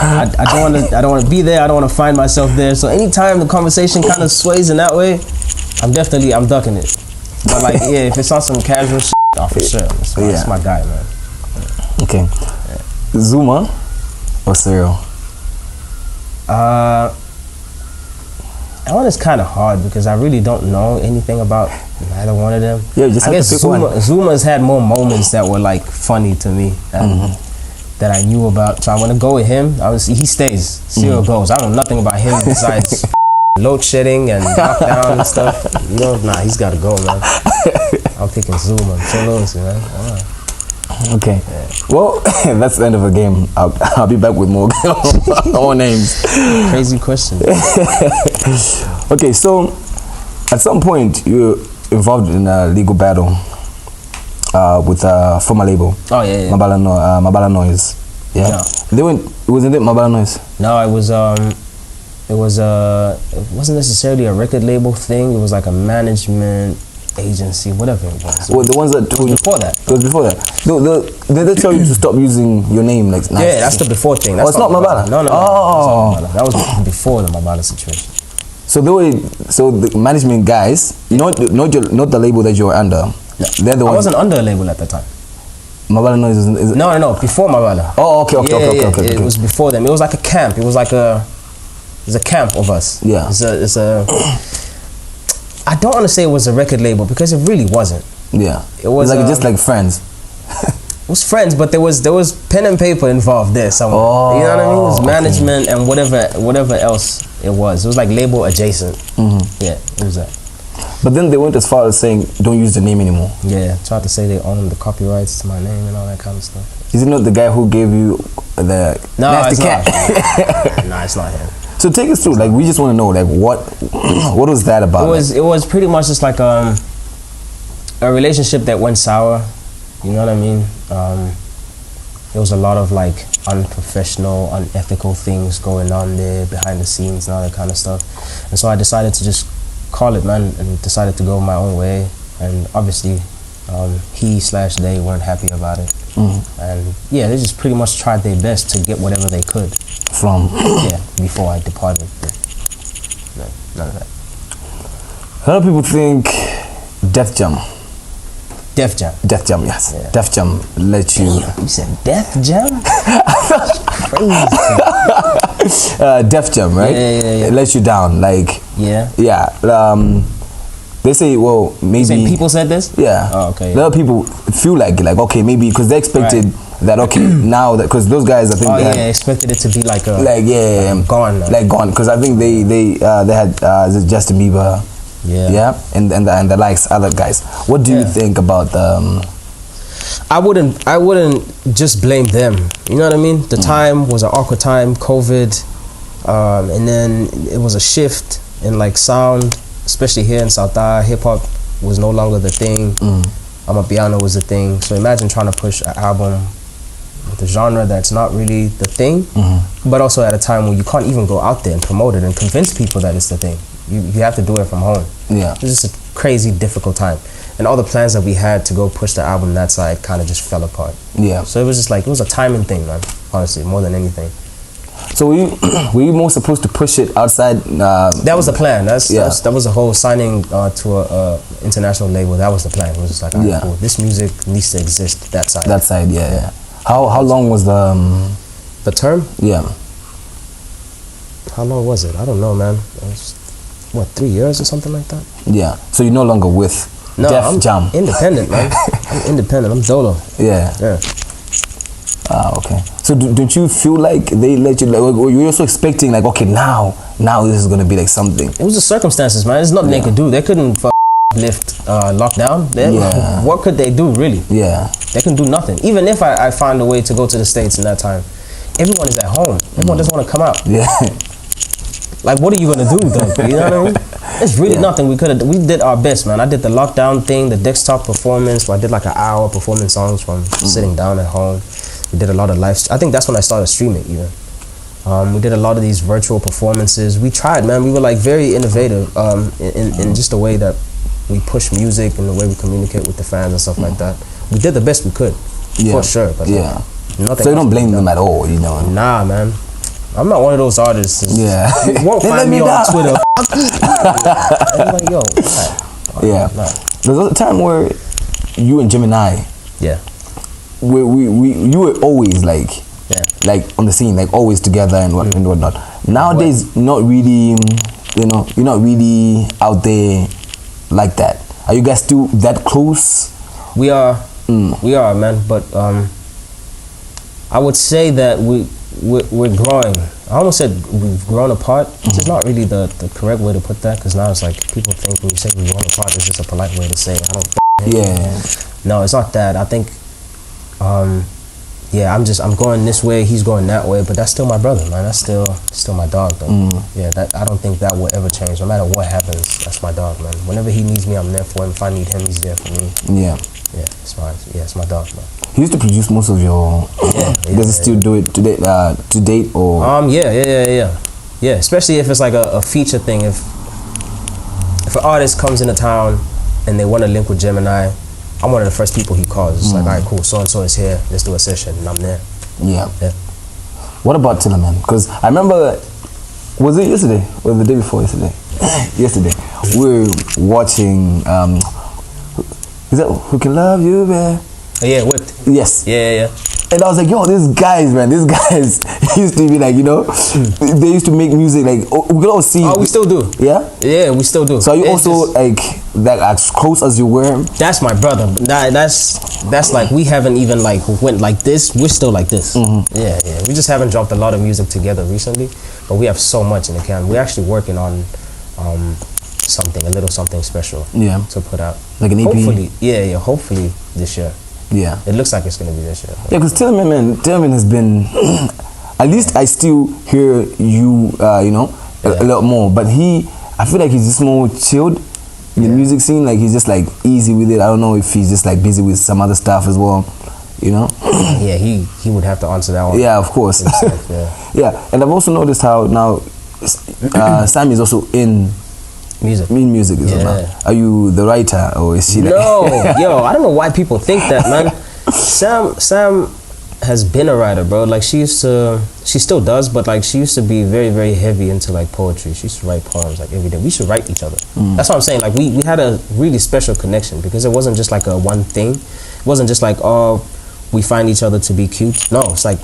I don't want to be there. I don't want to find myself there. So anytime the conversation kind of sways in that way, I'm ducking it. But like, yeah, if it's on some casual shit, for sure. That's my guy, man. Okay. Zuma or Cyril? That one is kind of hard because I really don't know anything about neither one of them. Yeah, just I have guess to pick one. Zuma's had more moments that were like funny to me that I knew about. So I want to go with him. He stays. Cyril goes. I don't know nothing about him besides load shedding and lockdown and stuff. You know, he's got to go, man. I'm picking Zuma. So loyalty, man. All right. Okay. Well, that's the end of the game. I'll be back with more more names. Crazy question. Okay, so at some point you're involved in a legal battle with a former label. Oh yeah. Mabala Noise. Yeah. Wasn't it Mabala Noise? No, it wasn't necessarily a record label thing. It was like a management agency, whatever it was. Well, the ones that It was before that. It was before that. Did they tell you to stop using your name? Like, Yeah, that's the before thing. That's it's not Mabala. No. Oh. That was before the Mabala situation. So the management guys, not the label that you're under. No. They're the I ones. wasn't under a label at the time. Mabala Noise is No, before Mabala. Oh, okay. It was before them. It was like a camp. It was like a camp of us. Yeah. It's a I don't want to say it was a record label because it really wasn't. Yeah. It was like just like friends. It was friends, but there was pen and paper involved there somewhere. Oh, You know what I mean? It was management and whatever else it was. It was like label adjacent. Yeah, it was that. But then they went as far as saying don't use the name anymore. Yeah, tried to say they own the copyrights to my name and all that kind of stuff. Is it not the guy who gave you the No, nasty it's cat. not. Nah, it's not him. So take us through. Like, we just want to know, like, what was that about? It was pretty much just like a relationship that went sour. You know what I mean? There was a lot of like unprofessional, unethical things going on there behind the scenes and all that kind of stuff. And so I decided to just call it, man, and decided to go my own way. And obviously, he/they weren't happy about it. And yeah, they just pretty much tried their best to get whatever they could From before I departed. No, none of that. a lot of people think Def Jam. Def Jam. Def Jam, yes. Yeah. Def Jam let you. You said Def Jam? Crazy. Def Jam, right? Yeah. It let you down, like. Yeah. They say, well, maybe. Saying people said this? Yeah. Oh, okay. A lot of people feel like okay, maybe because they expected that now that because those guys I think they had, expected it to be like a gone now. like gone because I think they had Justin Bieber. Yeah, and the likes other guys. What do you think about the? I wouldn't just blame them. You know what I mean? The time was an awkward time, COVID, and then it was a shift in like sound, especially here in South Africa. Hip hop was no longer the thing. Amapiano was the thing. So imagine trying to push an album with a genre that's not really the thing, but also at a time when you can't even go out there and promote it and convince people that it's the thing. You have to do it from home. Yeah, it was just a crazy, difficult time, and all the plans that we had to go push the album that side kind of just fell apart. Yeah, so it was just like it was a timing thing, man. Honestly, more than anything. So were you more supposed to push it outside? That was the plan. That was the whole signing to a international label. That was the plan. It was just like, all right, cool. This music needs to exist that side. That side, yeah. How long was the term? Yeah. How long was it? I don't know, man. It was, 3 years or something like that? Yeah. So you're no longer with Def Jam. Independent, man. I'm independent. I'm dolo. Yeah. Okay. So don't you feel like they let you? Like, were you also expecting like, okay, now this is gonna be like something? It was the circumstances, man. There's nothing they could do. They couldn't lift lockdown. What could they do, really? Yeah. They can do nothing. Even if I find a way to go to the States in that time, everyone is at home. Everyone doesn't want to come out. Yeah. Like, what are you gonna do, though? You know what I mean? There's really nothing we could have. We did our best, man. I did the lockdown thing, the desktop performance. Where I did like an hour performing songs from sitting down at home. We did a lot of live. I think that's when I started streaming, even. We did a lot of these virtual performances. We tried, man. We were like very innovative in just the way that we push music and the way we communicate with the fans and stuff like that. We did the best we could, for sure. But so you don't blame them at all, you know? Nah, man. I'm not one of those artists. Yeah. You won't find me on Twitter. I'm like, yo. There's a time where you and Gemini. Yeah. You were always like on the scene, like always together and whatnot. Nowadays, not really. You're not really out there like that. Are you guys still that close? We are, man. But I would say that we're growing. I almost said we've grown apart, which is not really the correct way to put that, because now it's like people think when you say we've grown apart, it's just a polite way to say I don't. No, it's not that. I think. I'm going this way, he's going that way, but that's still my brother, man. That's still my dog, though. I don't think that will ever change. No matter what happens, that's my dog, man. Whenever he needs me, I'm there for him. If I need him, he's there for me. It's my dog, man. He used to produce most of your. Does he still do it today? To date, or? Yeah. Especially if it's like a feature thing. If an artist comes into town and they want to link with Gemini, I'm one of the first people he calls. It's like, all right, cool, so-and-so is here. Let's do a session, and I'm there. Yeah. What about Tillerman? Because I remember, was it yesterday? Or the day before yesterday? Yesterday. We were watching, is that Who Can Love You, man? Yeah, what? Yes. Yeah. And I was like, yo, these guys used to be like, they used to make music like, we could all see. Oh, we still do. Yeah? Yeah, we still do. So are you also like that as close as you were? That's my brother. That's like, we haven't even like went like this. We're still like this. Yeah. We just haven't dropped a lot of music together recently, but we have so much in the can. We're actually working on a little something special to put out. Like an EP? Hopefully, hopefully this year. Yeah. It looks like it's gonna be this year. Yeah, because Tillman has been. At least I still hear you, you know, a lot more. But I feel like he's just more chilled in the music scene. Like he's just like easy with it. I don't know if he's just like busy with some other stuff as well, you know. Yeah, he would have to answer that one. Yeah, of course. Himself, yeah, and I've also noticed how now Sam is also in music as well. Now. Are you the writer or is she? No, yo, I don't know why people think that, man. Sam has been a writer, bro. Like she still does, but like she used to be very, very heavy into like poetry. She used to write poems like every day. We used to write each other. That's what I'm saying. Like we had a really special connection because it wasn't just like a one thing. It wasn't just like, oh, we find each other to be cute. No, it's like,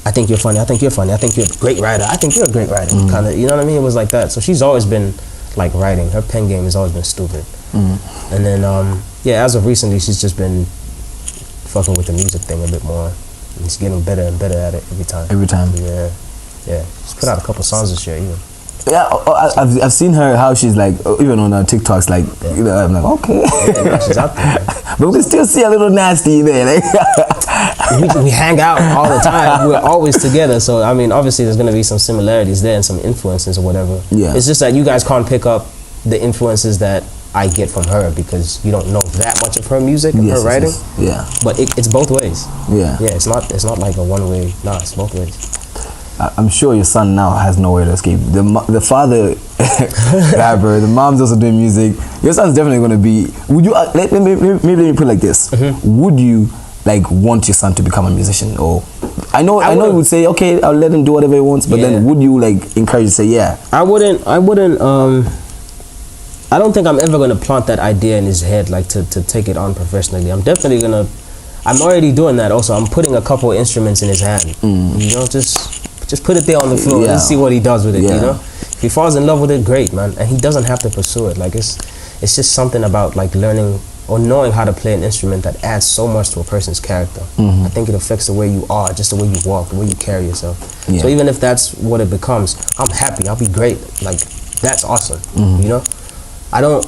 I think you're funny. I think you're funny. I think you're a great writer. I think you're a great writer. Kind of, you know what I mean? It was like that. So she's always been like writing. Her pen game has always been stupid. And then yeah, as of recently, she's just been fucking with the music thing a bit more. He's getting better and better at it every time. Yeah. She's put out a couple songs this year, even. Yeah, I've seen her how she's like, even on her TikToks, like, you know, I'm like, okay. Yeah, she's out there. But we can still see a little nasty there. Like. we hang out all the time. We're always together. So I mean, obviously, there's gonna be some similarities there and some influences or whatever. Yeah. It's just that you guys can't pick up the influences that I get from her because you don't know that much of her music and her writing. Yeah. But it's both ways. Yeah. Yeah. It's not like a one way. Nah, it's both ways. I'm sure your son now has nowhere to escape. The father rapper, the mom's also doing music. Your son's definitely going to be. Would you maybe let me put it like this? Would you like want your son to become a musician? Or I know you would say, okay, I'll let him do whatever he wants. But then would you like encourage to say, yeah? I wouldn't. I don't think I'm ever gonna plant that idea in his head, like to take it on professionally. I'm definitely gonna. I'm already doing that. Also, I'm putting a couple of instruments in his hand. You know, just put it there on the floor and see what he does with it. You know, if he falls in love with it, great, man. And he doesn't have to pursue it. Like it's just something about like learning or knowing how to play an instrument that adds so much to a person's character. I think it affects the way you are, just the way you walk, the way you carry yourself. So even if that's what it becomes, I'm happy. I'll be great. Like that's awesome. You know. I don't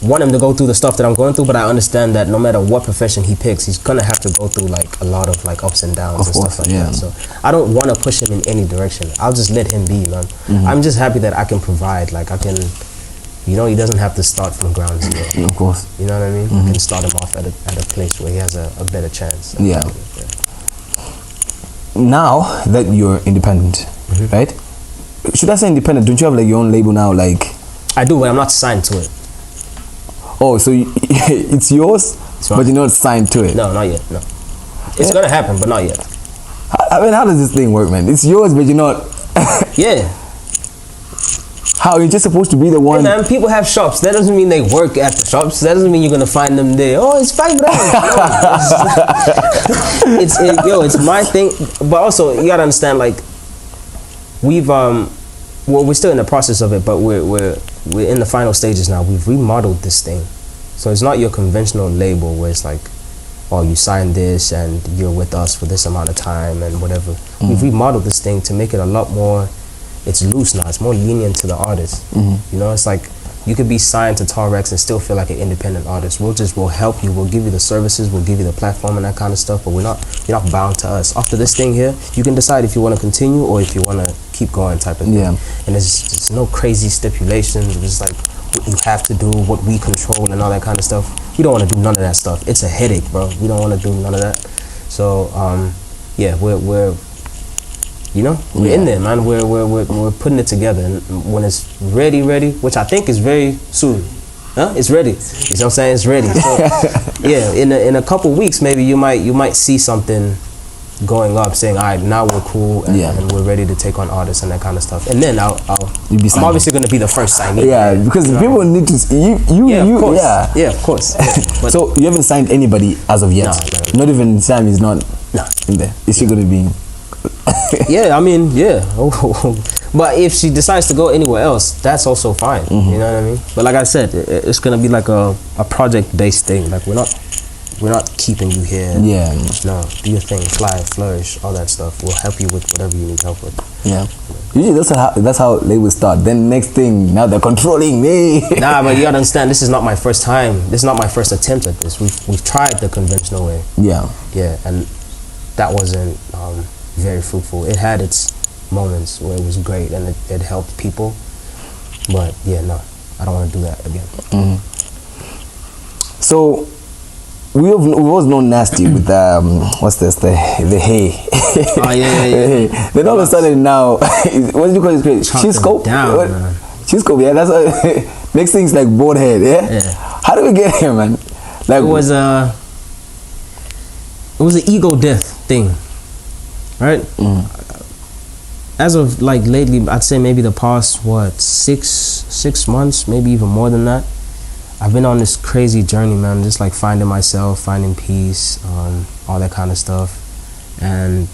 want him to go through the stuff that I'm going through, but I understand that no matter what profession he picks, he's gonna have to go through like a lot of like ups and downs and stuff like that. So I don't want to push him in any direction. I'll just let him be, man. I'm just happy that I can provide. Like I can, you know, he doesn't have to start from ground zero. Of course. You know what I mean? I can start him off at a place where he has a better chance. Now that you're independent, right? Should I say independent? Don't you have like your own label now? Like. I do, but I'm not signed to it. Oh, so it's yours, but you're not signed to it? No, not yet, no. It's gonna happen, but not yet. I mean, how does this thing work, man? It's yours, but you're not... Yeah. How, you're just supposed to be the one... Hey man, people have shops. That doesn't mean they work at the shops. That doesn't mean you're gonna find them there. Oh, it's $5. No, it's my thing. But also, you gotta understand, like, we've... Well, we're still in the process of it, but we're in the final stages now. We've remodeled this thing, so it's not your conventional label where it's like, oh, you signed this and you're with us for this amount of time and whatever. We've remodeled this thing to make it a lot more. It's loose now. It's more lenient to the artist. You know, it's like you could be signed to Tarex and still feel like an independent artist. We'll help you. We'll give you the services. We'll give you the platform and that kind of stuff. But you're not bound to us. After this thing here, you can decide if you want to continue or if you want to keep going, type of thing. And there's no crazy stipulations. It's like what you have to do, what we control, and all that kind of stuff. We don't want to do none of that stuff. It's a headache, bro. We don't want to do none of that. So yeah, we're you know, we're in there, man. We're putting it together, and when it's ready, which I think is very soon. It's ready. You know what I'm saying? It's ready. So yeah, in a couple weeks, maybe you might see something going up, saying, all right, now we're cool and we're ready to take on artists and that kind of stuff. And then I'm obviously going to be the first signee. Yeah, because people need to see you. Of course. Yeah, of course. But so you haven't signed anybody as of yet? No. Not even Sam is not in there. Is she going to be? Yeah, I mean, yeah. But if she decides to go anywhere else, that's also fine. You know what I mean? But like I said, it's gonna be like a project-based thing. Like we're not We're not keeping you here. Yeah. No, do your thing, fly, flourish, all that stuff. We'll help you with whatever you need help with. Yeah. Usually that's how labels start. Then next thing, now they're controlling me. Nah, but you gotta understand, this is not my first time. This is not my first attempt at this. We've tried the conventional way. Yeah. Yeah, and that wasn't very fruitful. It had its moments where it was great and it helped people. But yeah, no, I don't want to do that again. Mm-hmm. So we've always known Nasty with what's this, the hay. Oh yeah. Then all of a sudden now, what do you call this? Cheese scope? Cheese scope, yeah. That's what, next thing's like board head, yeah. How do we get here, man? Like it was an ego death thing, right? As of like lately, I'd say maybe the past 6 months, maybe even more than that. I've been on this crazy journey, man, just like finding myself, finding peace, all that kind of stuff. And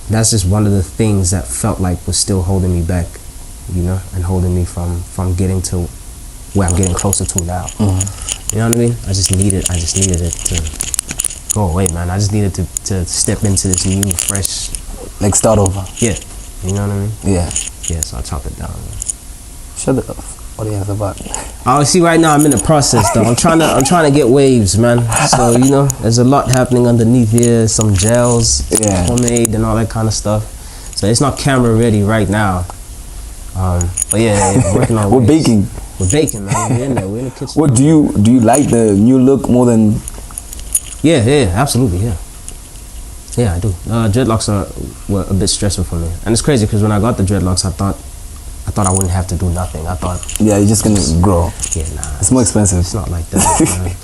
that's just one of the things that felt like was still holding me back, you know, and holding me from getting to where I'm getting closer to now. You know what I mean? I just needed it to go away, man. I just needed to step into this new, fresh, like start over. Yeah. You know what I mean? Yeah. Yeah, so I chopped it down, man. Shut up. What do you have about? Oh, see, right now I'm in the process though. I'm trying to get waves, man. So you know, there's a lot happening underneath here. Some gels, homemade, and all that kind of stuff. So it's not camera ready right now. But yeah, working on. We're baking. We're baking, man. We're in there. We're in the kitchen. What do you like the new look more than? Yeah, absolutely, yeah. Yeah, I do. Dreadlocks were a bit stressful for me, and it's crazy because when I got the dreadlocks, I thought I wouldn't have to do nothing. I thought, yeah, you're just gonna grow. Yeah, nah, it's more expensive. It's not like that.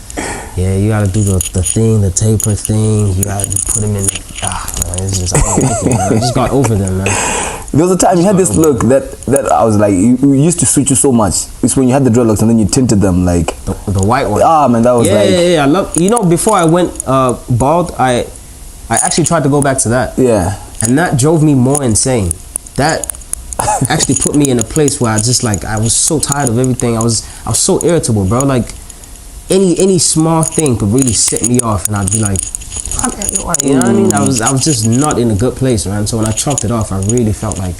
Yeah, you gotta do the thing, the taper thing. You gotta put them in. Man, it's just I don't like it, man. I just got over them, man. There was a time you had this look that I was like, you used to suit you so much. It's when you had the dreadlocks and then you tinted them like the white one. Man, that was yeah. I love. You know, before I went bald, I actually tried to go back to that. Yeah. And that drove me more insane. That actually put me in a place where I was so tired of everything. I was so irritable, bro. Like any small thing could really set me off, and I'd be like, you know what I mean? I was just not in a good place, man. So when I chopped it off, I really felt like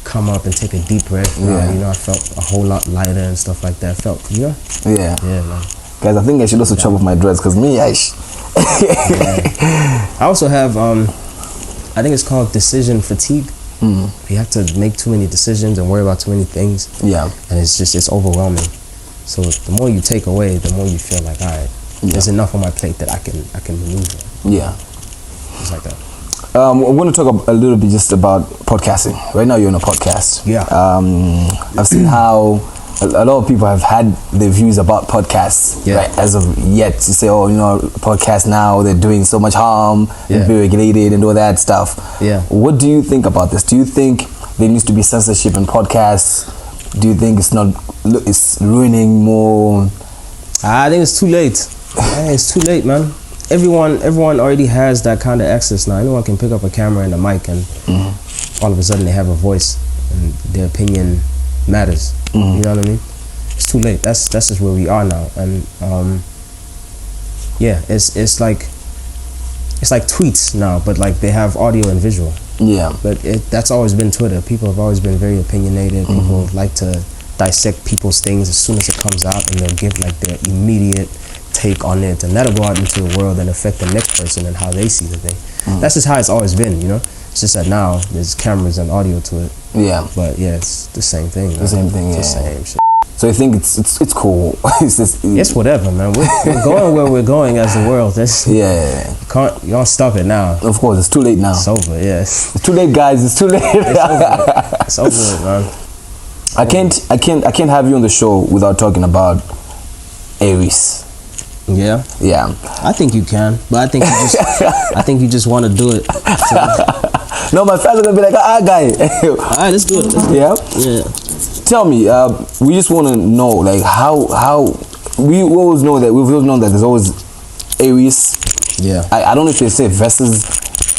come up and take a deep breath. You know, I felt a whole lot lighter and stuff like that. Yeah, man. Guys, I think I should also chop off my dreads because I also have I think it's called decision fatigue. You have to make too many decisions and worry about too many things. Yeah. And it's overwhelming. So the more you take away, the more you feel like, all right, there's enough on my plate that I can maneuver. Yeah. Just like that. I want to talk a little bit just about podcasting. Right now you're on a podcast. Yeah. I've seen how a lot of people have had their views about podcasts, right? As of yet, to say, oh, you know, podcasts now, they're doing so much harm, they're very regulated and all that stuff. Yeah. What do you think about this? Do you think there needs to be censorship in podcasts? Do you think it's ruining more? I think it's too late. It's too late, man. Everyone already has that kind of access now. Anyone can pick up a camera and a mic, and all of a sudden they have a voice, and their opinion matters. You know what I mean? It's too late. That's just where we are now, and it's like tweets now, but like they have audio and visual. Yeah. But that's always been Twitter. People have always been very opinionated. People like to dissect people's things as soon as it comes out, and they'll give like their immediate take on it, and that'll go out into the world and affect the next person and how they see the thing. That's just how it's always been, you know. It's just that now there's cameras and audio to it. Yeah. But yeah, it's the same thing. Man. The same thing. It's the same shit. So you think it's cool? It's whatever, man. We're going where we're going as the world. That's you can't stop it now. Of course, it's too late now. It's over. Yes. It's too late, guys. It's too late. It's over, man. I can't have you on the show without talking about Aries. Yeah. Yeah. I think you can, but I think you just want to do it. So. No, my fans are gonna be like, guy. All right, let's do it. Yeah. Yeah. Tell me, we just want to know, like, how we always know that we've always known that there's always Aries. Yeah. I don't know if they say versus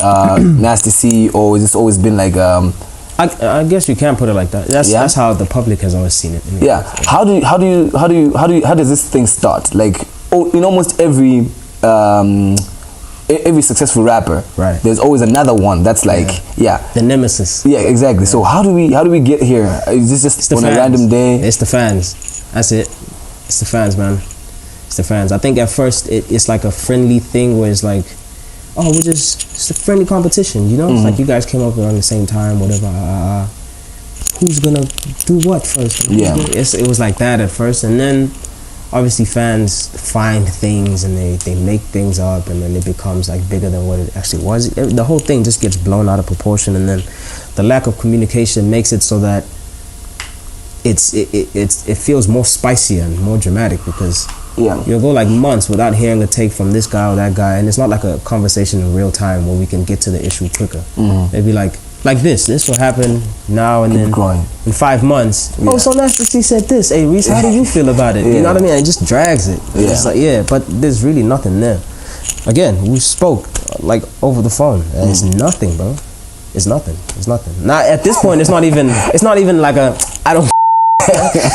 Nasty C, or it's just always been like. I guess you can put it like that. That's how the public has always seen it. Yeah. How does this thing start? Like, in almost every every successful rapper, Right. there's always another one that's like, The nemesis. yeah, exactly. So how do we get here? Is this just on a random day? It's the fans. That's it. It's the fans, man. It's the fans. I think at first it's like a friendly thing where it's like, oh, it's a friendly competition, you know? It's like you guys came up around the same time, whatever. Who's gonna do what first? Yeah. It was like that at first, and then obviously fans find things and they make things up, and then it becomes like bigger than what it actually was. The whole thing just gets blown out of proportion, and then the lack of communication makes it so that it feels more spicier and more dramatic, because you'll go like months without hearing a take from this guy or that guy, and it's not like a conversation in real time where we can get to the issue quicker. Maybe like this will happen now, and then in 5 months, oh, so Nasty C said this. Hey Reese, how do you feel about it? You know what I mean? And it just drags it. It's like, but there's really nothing there. Again, we spoke like over the phone, and it's nothing, bro. It's nothing. It's nothing. Now at this point, it's not even like a I don't.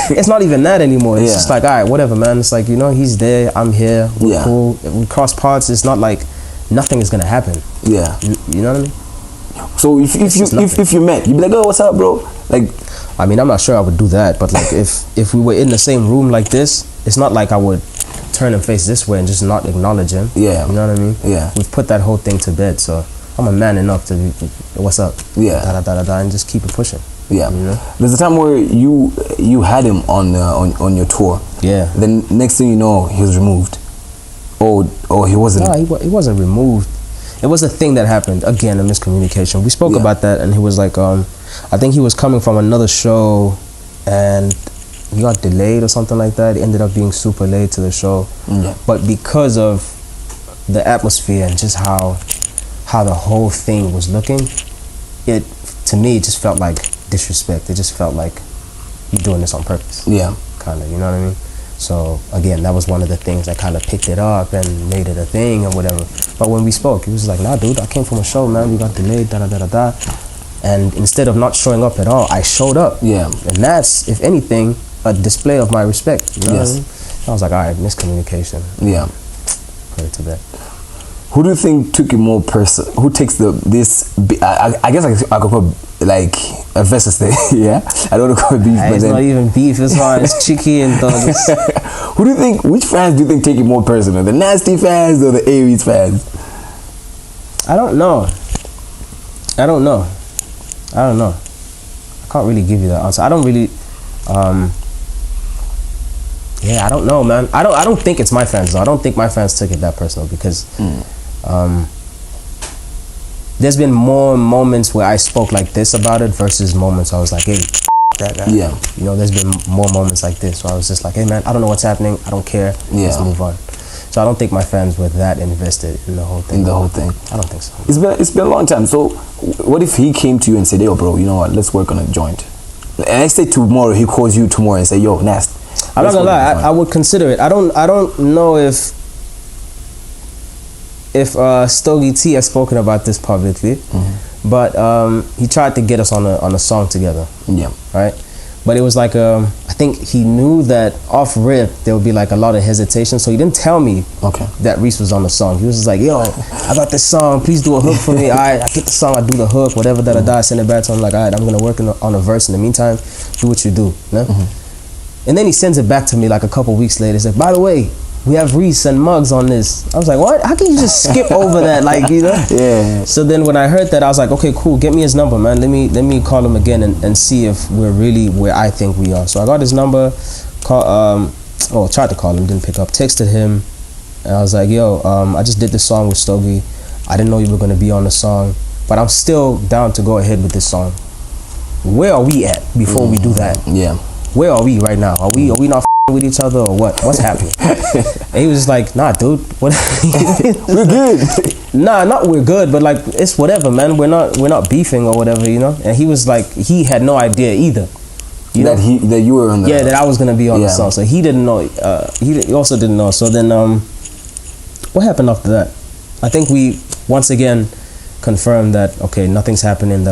It's not even that anymore. It's just like, all right, whatever, man. It's like, you know, he's there, I'm here, we're cool. If we cross paths, it's not like nothing is gonna happen. Yeah. You know what I mean? So if you met, you'd be like, oh, what's up, bro? Like, I mean, I'm not sure I would do that, but like if we were in the same room like this, it's not like I would turn and face this way and just not acknowledge him. Yeah. You know what I mean? Yeah. We've put that whole thing to bed, so I'm a man enough to be, what's up? Yeah. And just keep it pushing. Yeah. You know? There's a time where you had him on your tour. Yeah. Then next thing you know, he was removed. Or he wasn't. No, he wasn't removed. It was a thing that happened. Again, a miscommunication. We spoke about that, and he was like, I think he was coming from another show, and he got delayed or something like that. He ended up being super late to the show. But because of the atmosphere and just how the whole thing was looking, it to me it just felt like disrespect. It just felt like you're doing this on purpose. Yeah. Kind of, you know what I mean? So again, that was one of the things that kind of picked it up and made it a thing or whatever. But when we spoke, he was like, nah, dude, I came from a show, man. We got delayed, da-da-da-da-da. And instead of not showing up at all, I showed up. Yeah. And that's, if anything, a display of my respect. You know what I mean? I was like, all right, miscommunication. Yeah. Put it to bed. Who do you think took it more personal? Who takes I guess I could put like a versus thing, yeah? I don't want to call it beef, but it's not even beef, it's fine. It's cheeky and thugs. Who do you think, which fans do you think take it more personal? The Nasty fans or the Aries fans? I don't know. I can't really give you that answer. I don't really, I don't know, man. I don't think it's my fans though. I don't think my fans took it that personal, because there's been more moments where I spoke like this about it versus moments I was like, hey, that guy. Yeah. You know, there's been more moments like this where I was just like, hey man, I don't know what's happening. I don't care. Let's move on. So I don't think my fans were that invested in the whole thing. I don't think so. It's been a long time. So what if he came to you and said, yo, bro, you know what? Let's work on a joint. And next day tomorrow, he calls you tomorrow and say, yo, Nast. I'm not gonna lie. I would consider it. I don't know if Stogie T has spoken about this publicly, but he tried to get us on a song together. Yeah. Right. But it was like I think he knew that off rip there would be like a lot of hesitation, so he didn't tell me that Reese was on the song. He was just like, yo, I got this song, please do a hook for me. Alright, I get the song, I do the hook, whatever that I send it back to him, like, alright, I'm gonna work on a verse in the meantime, do what you do. You know? And then he sends it back to me like a couple weeks later. He's like, by the way, we have Reese and Muggs on this. I was like, what? How can you just skip over that? Like, you know? Yeah. So then when I heard that, I was like, okay, cool. Get me his number, man. Let me call him again and see if we're really where I think we are. So I got his number, tried to call him, didn't pick up. Texted him, and I was like, yo, I just did this song with Stogie. I didn't know you were going to be on the song, but I'm still down to go ahead with this song. Where are we at before we do that? Yeah. Where are we right now? Are we not with each other or what? What's happening? And he was just like, nah, dude. What? We're good. Nah, not we're good, but like it's whatever, man. We're not beefing or whatever, you know. And he was like, he had no idea either. That you were on the that I was gonna be on the song. So he didn't know. He also didn't know. So then, what happened after that? I think we once again confirmed that okay, nothing's happening.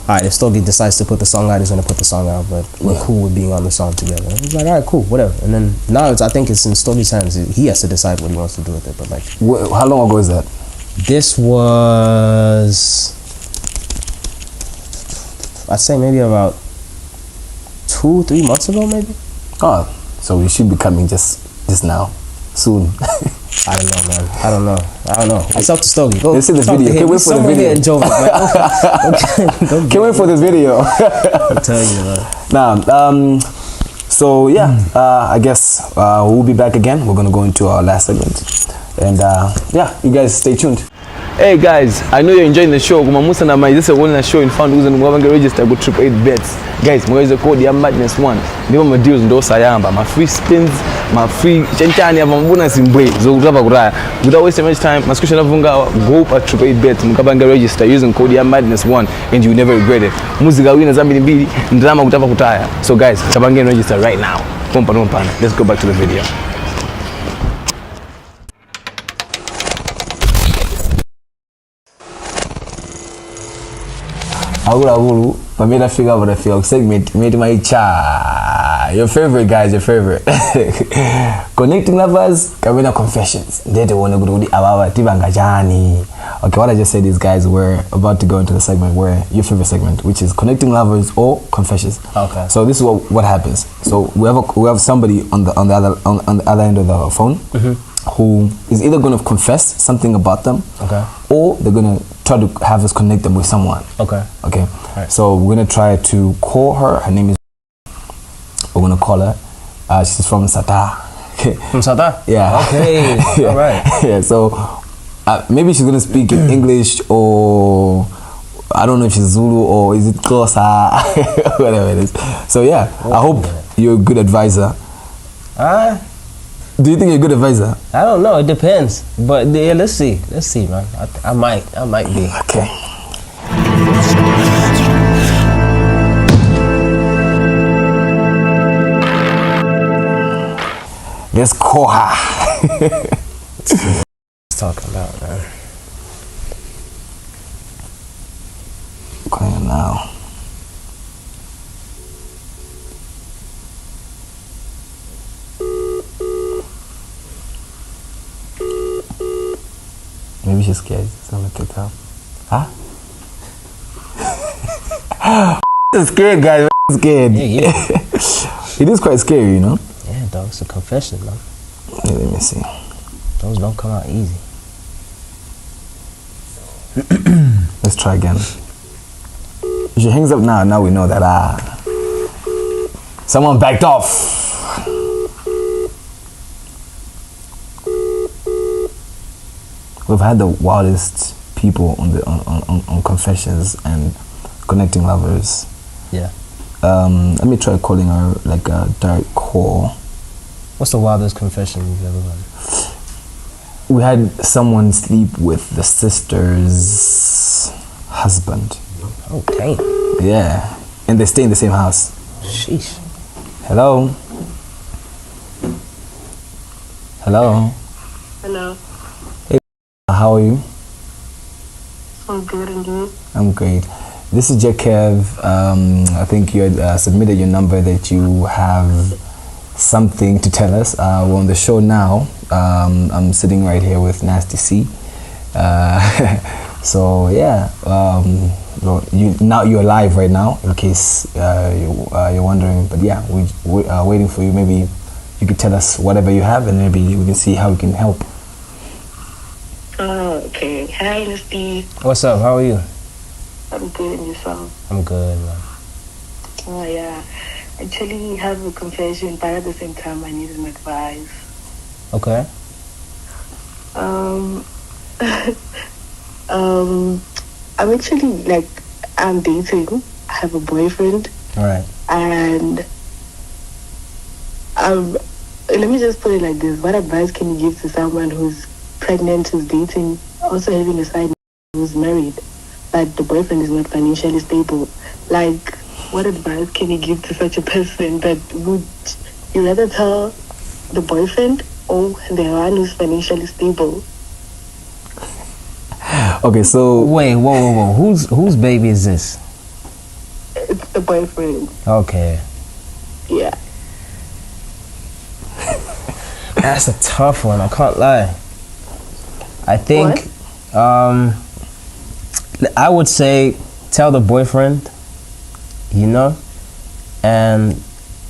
alright, if Stogie decides to put the song out, he's gonna put the song out, but we're cool with being on the song together. And he's like, alright, cool, whatever. And then now I think it's in Stogie's hands. He has to decide what he wants to do with it. But like, How long ago is that? this was, I'd say maybe about 2-3 months ago, maybe. Oh, so we should be coming just now, soon. I don't know, man. I don't know. It's up to Stogie. Go Let's see the video. Can't wait for the video. Can't wait for this video. I'm telling you, man. Now, so yeah, I guess we'll be back again. We're gonna go into our last segment, and yeah, you guys stay tuned. Hey guys, I know you're enjoying the show. This is a wellness show in found who's going register with 888 bets. Guys, my code the madness one. Never my deals ndo sayamba. My free spins, my free chenchani aba bonus in way. So without wasting much time, my question go up at 888 bets. Mukabanga register using code the madness one, and you never regret it. Musiga wina zambi mbili, ndrama kutapa kutaya. So guys, chabange register right now. Let's go back to the video. Agulu, Pamela figure out the field segment made my cha. Your favorite guys, your favorite. Connecting lovers, Karina confessions. They don't want to go to the Awawa Tibangajani. Okay, what I just said is, guys, we're about to go into the segment where your favorite segment, which is connecting lovers or confessions. Okay. So this is what happens. So we have somebody on the other end of the phone who is either going to confess something about them, or they're going to try to have us connect them with someone. Okay. Right. So we're gonna try to call her. Her name is. We're gonna call her. She's from Sata. From Sata? Yeah. Okay. Yeah. All right. Yeah. So maybe she's gonna speak in English, or I don't know if she's Zulu or is it Xhosa, whatever it is. So yeah, I hope you're a good advisor. Do you think you're a good advisor? I don't know. It depends. But yeah, let's see. Let's see, man. I might be. Okay. Let's call her. Let's talk about, man. Calling her now. Maybe she's scared. She's gonna pick up. Huh? I'm scared, guys. I'm scared. Yeah. It is quite scary, you know? Yeah, dog. It's a confession, man. Yeah, let me see. Those don't come out easy. Let's try again. If she hangs up now we know that someone backed off. We've had the wildest people on confessions and connecting lovers. Yeah. Let me try calling her like a direct call. What's the wildest confession you've ever done? We had someone sleep with the sister's husband. Oh, damn. Yeah. And they stay in the same house. Sheesh. Hello? Hello? Hello. Hey, how are you? I'm good, and you? I'm great. This is JAAKEV. I think you had submitted your number that you have something to tell us. We're on the show now. I'm sitting right here with Nasty C. So yeah, you're live right now in case you're wondering. But yeah, we are waiting for you. Maybe you could tell us whatever you have, and maybe we can see how we can help. Oh, okay. Hi, Nasty. What's up? How are you? I'm good, and yourself? I'm good, man. Oh, yeah. Actually, have a confession, but at the same time, I need some advice. Okay. I'm actually, I'm dating. I have a boyfriend. All right. And let me just put it like this. What advice can you give to someone who's pregnant, who's dating, also having a side who's married, but the boyfriend is not financially stable? Like, what advice can you give to such a person? That would you rather tell the boyfriend or the one who's financially stable? Okay, so wait, whoa. Whose baby is this? The boyfriend. Okay. Yeah. That's a tough one. I can't lie. I think, I would say tell the boyfriend, you know, and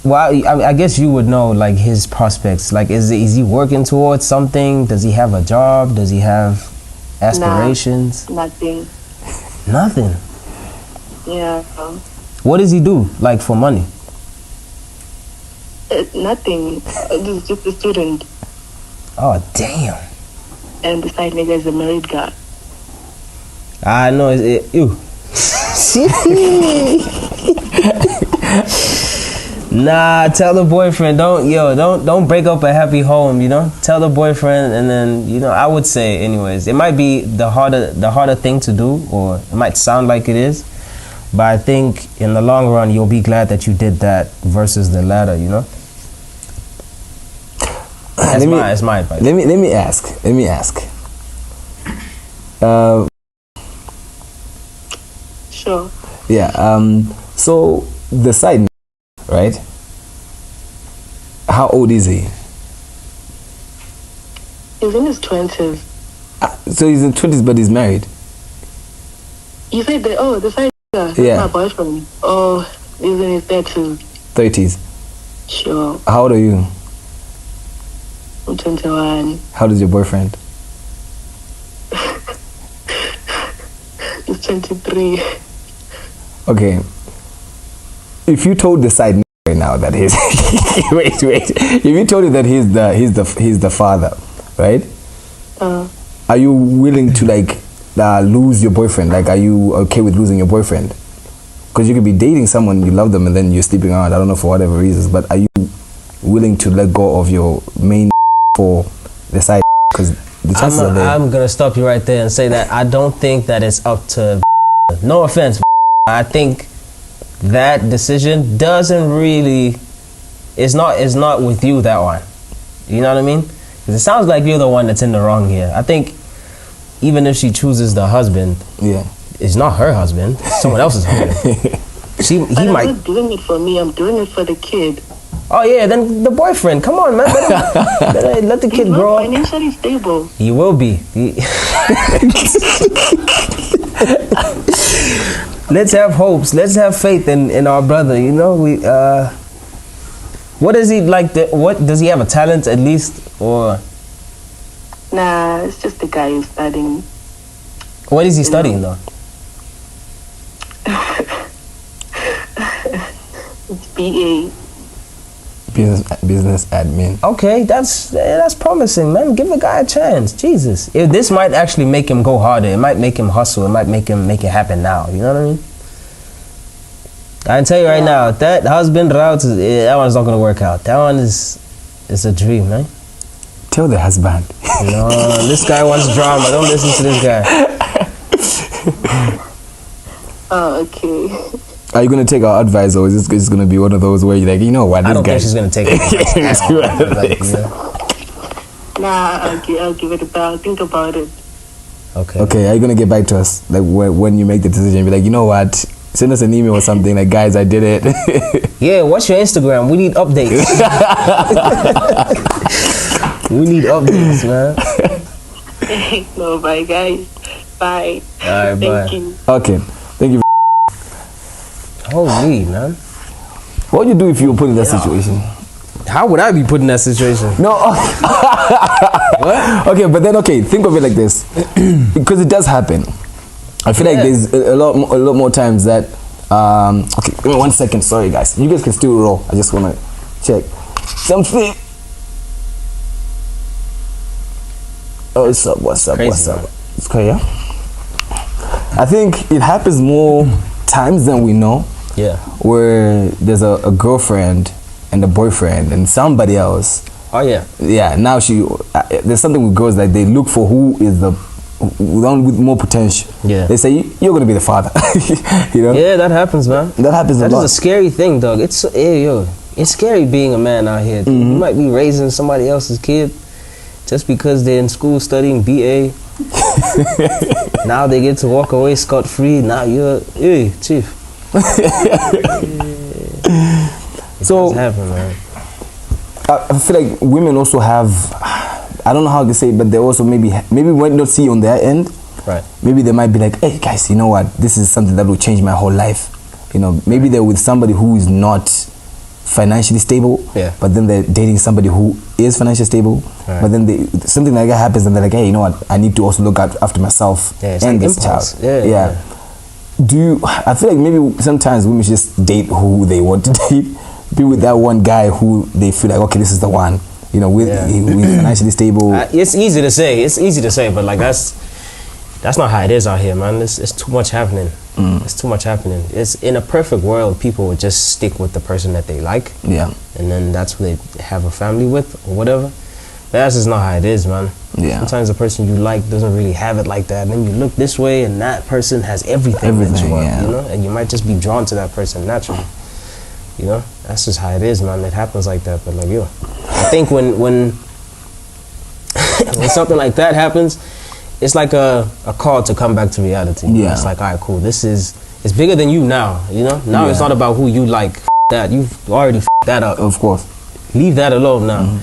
well, I guess you would know like his prospects. Like, is he working towards something? Does he have a job? Does he have aspirations? Nah, nothing. Nothing. Yeah. What does he do? Like for money? Nothing. He's just a student. Oh damn. And the side nigga is a married guy. I know. Ew. Nah, tell the boyfriend. Don't break up a happy home. You know, tell the boyfriend, and then I would say, anyways, it might be the harder thing to do, or it might sound like it is, but I think in the long run you'll be glad that you did that versus the latter. You know. It's my advice. Let me ask. Sure. Yeah. So the side, right? How old is he? He's in his 20s. So he's in 20s, but he's married. You said that? The side nigga. Yeah. My boyfriend. Oh, he's in his 30s. 30s. Sure. How old are you? I'm 21. How old is your boyfriend? He's 23. Okay. If you told the side right now that he's wait. If you told it that he's the father, right? Are you willing to lose your boyfriend? Like, are you okay with losing your boyfriend? Because you could be dating someone, you love them, and then you're sleeping around. I don't know, for whatever reasons. But are you willing to let go of your main for the side? Because the chances are there. I'm gonna stop you right there and say that I don't think that it's up to. No offense, I think that decision doesn't really. It's not with you, that one. You know what I mean? Because it sounds like you're the one that's in the wrong here. I think even if she chooses the husband, yeah, it's not her husband. It's someone else's husband. I'm not doing it for me. I'm doing it for the kid. Oh yeah, then the boyfriend. Come on, man. Let the kid grow up. He's not financially stable. He will be. Let's have hopes. Let's have faith in our brother. You know, what is he like? What does he have, a talent at least, or? Nah, it's just the guy who's studying. What is he studying though? It's BA. Business admin. Okay, that's promising, man. Give the guy a chance. Jesus, this might actually make him go harder. It might make him hustle. It might make it happen now. You know what I mean? I can tell you right now, that husband route, that one's not gonna work out. That one is a dream, man. Tell the husband. No, this guy wants drama. Don't listen to this guy. Oh, okay. Are you gonna take our advice, or is this just gonna be one of those where you're like, you know what, this I don't guy? think she's gonna take it. Nah, I'll give it a bell. Think about it. Okay. Okay, are you gonna get back to us like when you make the decision? Be like, you know what? Send us an email or something like, guys, I did it. Yeah, what's your Instagram? We need updates. We need updates, man. No, bye, guys. Bye. All right, bye. Thank you. Okay, thank you. Holy, man. What would you do if you were put in that situation? How would I be put in that situation? No. What? Okay, but then think of it like this, because it does happen. I feel like there's a lot more times that. Okay, give me 1 second. Sorry, guys. You guys can still roll. I just wanna check something. Oh, what's up? Crazy, It's okay, yeah. I think it happens more times than we know. Yeah. Where there's a girlfriend and a boyfriend and somebody else. Oh yeah. Yeah. Now there's something with girls that they look for who is the one with more potential. Yeah. They say you're gonna be the father. You know. Yeah, that happens, man. That happens a lot. That is a scary thing, dog. It's scary being a man out here. Mm-hmm. You might be raising somebody else's kid just because they're in school studying BA. Now they get to walk away scot-free. Now you're, chief. So happen, man. I feel like women also have, I don't know how to say it, but they also maybe might not see on their end. Right. Maybe they might be like, hey guys, you know what? This is something that will change my whole life. You know, maybe they're with somebody who is not financially stable, Yeah. but then they're dating somebody who is financially stable. Right. But then something like that happens, and they're like, hey, you know what? I need to also look after myself Yeah, it's and like this impulse. child. Yeah. Do you? I feel like maybe sometimes women just date who they want to date. Be with that one guy who they feel like, okay, this is the one. You know, with financially stable. It's easy to say. It's easy to say, but like that's not how it is out here, man. It's too much happening. It's too much happening. It's in a perfect world, people would just stick with the person that they like. Yeah. And then that's who they have a family with or whatever. But that's just not how it is, man. Yeah. Sometimes the person you like doesn't really have it like that. And then you look this way and that person has everything that you want, yeah. you know? And you might just be drawn to that person naturally. You know? That's just how it is, man. It happens like that. But like, yo, I think when when something like that happens, it's like a call to come back to reality. Yeah. It's like, all right, cool. It's bigger than you now, you know? Now it's not about who you like. That. You've already that up. Of course. Leave that alone now.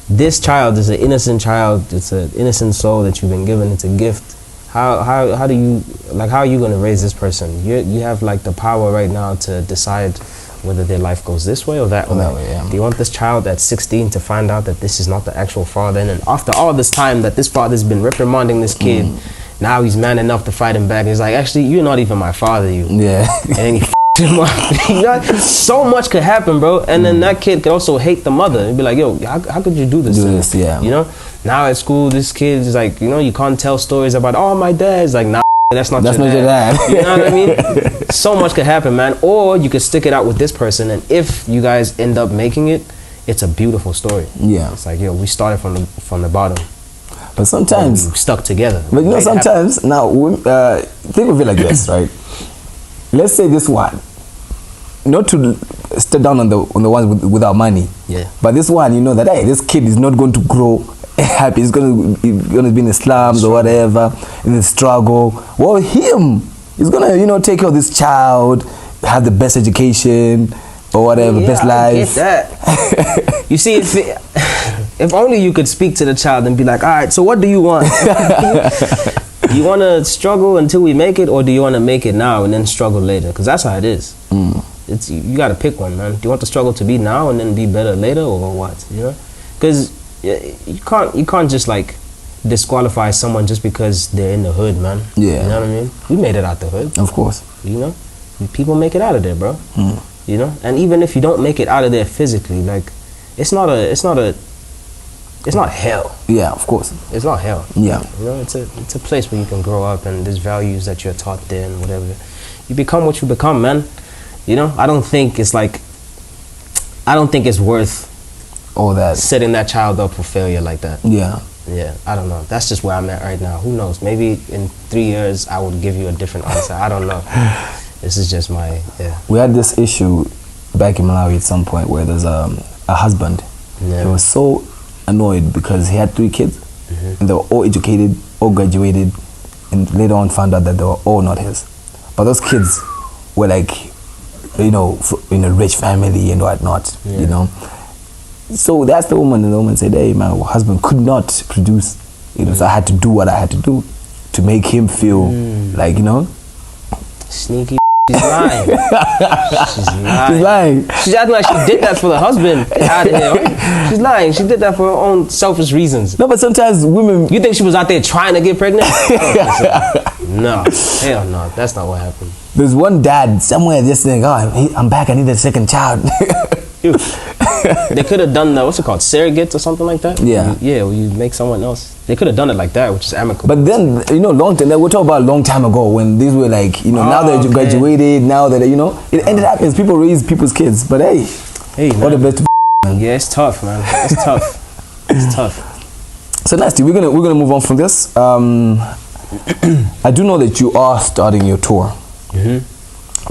This child is an innocent child. It's an innocent soul that you've been given. It's a gift. How do you, like, how are you going to raise this person? You have like the power right now to decide whether their life goes this way or that way. Yeah. Do you want this child at 16 to find out that this is not the actual father? And then after all this time that this father's been reprimanding this kid, now he's man enough to fight him back. He's like, actually, you're not even my father, you. Yeah. And then he him up. You know, so much could happen, bro. And then that kid could also hate the mother and be like, yo, how could you do this? Yeah. You know? Now at school, this kid is like, you know, you can't tell stories about, oh, my dad's like, nah, that's not your dad. You know what I mean? So much could happen, man. Or you could stick it out with this person, and if you guys end up making it, it's a beautiful story. Yeah. It's like, yo, we started from the bottom. But sometimes we stuck together. But you know, sometimes now think of it like this, right? Let's say this one, not to step down on the ones without money. Yeah. But this one, you know that, hey, this kid is not going to grow happy. He's going to be in the slums or whatever, in the struggle. Well, he's going to, you know, take care of this child, have the best education or whatever, best life. I get that. You see, if only you could speak to the child and be like, all right, so what do you want? Do you want to struggle until we make it, or do you want to make it now and then struggle later? Because that's how it is. It's, you got to pick one, man. Do you want the struggle to be now and then be better later, or what? You know, because you can't just like disqualify someone just because they're in the hood, man. Yeah. You know what I mean? We made it out the hood. Of course. You know, people make it out of there, bro. You know, and even if you don't make it out of there physically, like it's not hell. Yeah, of course. It's not hell. Yeah. You know, it's a place where you can grow up, and there's values that you're taught there and whatever. You become what you become, man. You know, I don't think it's worth all that, setting that child up for failure like that. Yeah. Yeah, I don't know. That's just where I'm at right now. Who knows? Maybe in 3 years I would give you a different answer. I don't know. This is just my, We had this issue back in Malawi at some point where there's a husband. Yeah. He was so annoyed because he had 3 kids, and they were all educated, all graduated, and later on found out that they were all not his. But those kids were like, you know, in a rich family and whatnot, you know. So that's the woman, and the woman said, hey, my husband could not produce, you know, so I had to do what I had to do to make him feel like, you know. Sneaky. She's lying. She's lying. She's lying. She's acting like she did that for the husband. Get out of here, right? She's lying. She did that for her own selfish reasons. No, but sometimes women... You think she was out there trying to get pregnant? No. Hell no. That's not what happened. There's one dad somewhere just saying, oh, I'm back, I need a second child. They could have done what's it called, surrogates or something like that? Yeah. Yeah, where you make someone else. They could have done it like that, which is amicable. But then, you know, we're talking about a long time ago when these were like, you know, now they're graduated, now that, you know, it happens. People raise people's kids, but hey, all the best to man. Yeah, it's tough, man. It's tough. It's tough. So, Nasty, we're gonna move on from this. I do know that you are starting your tour, the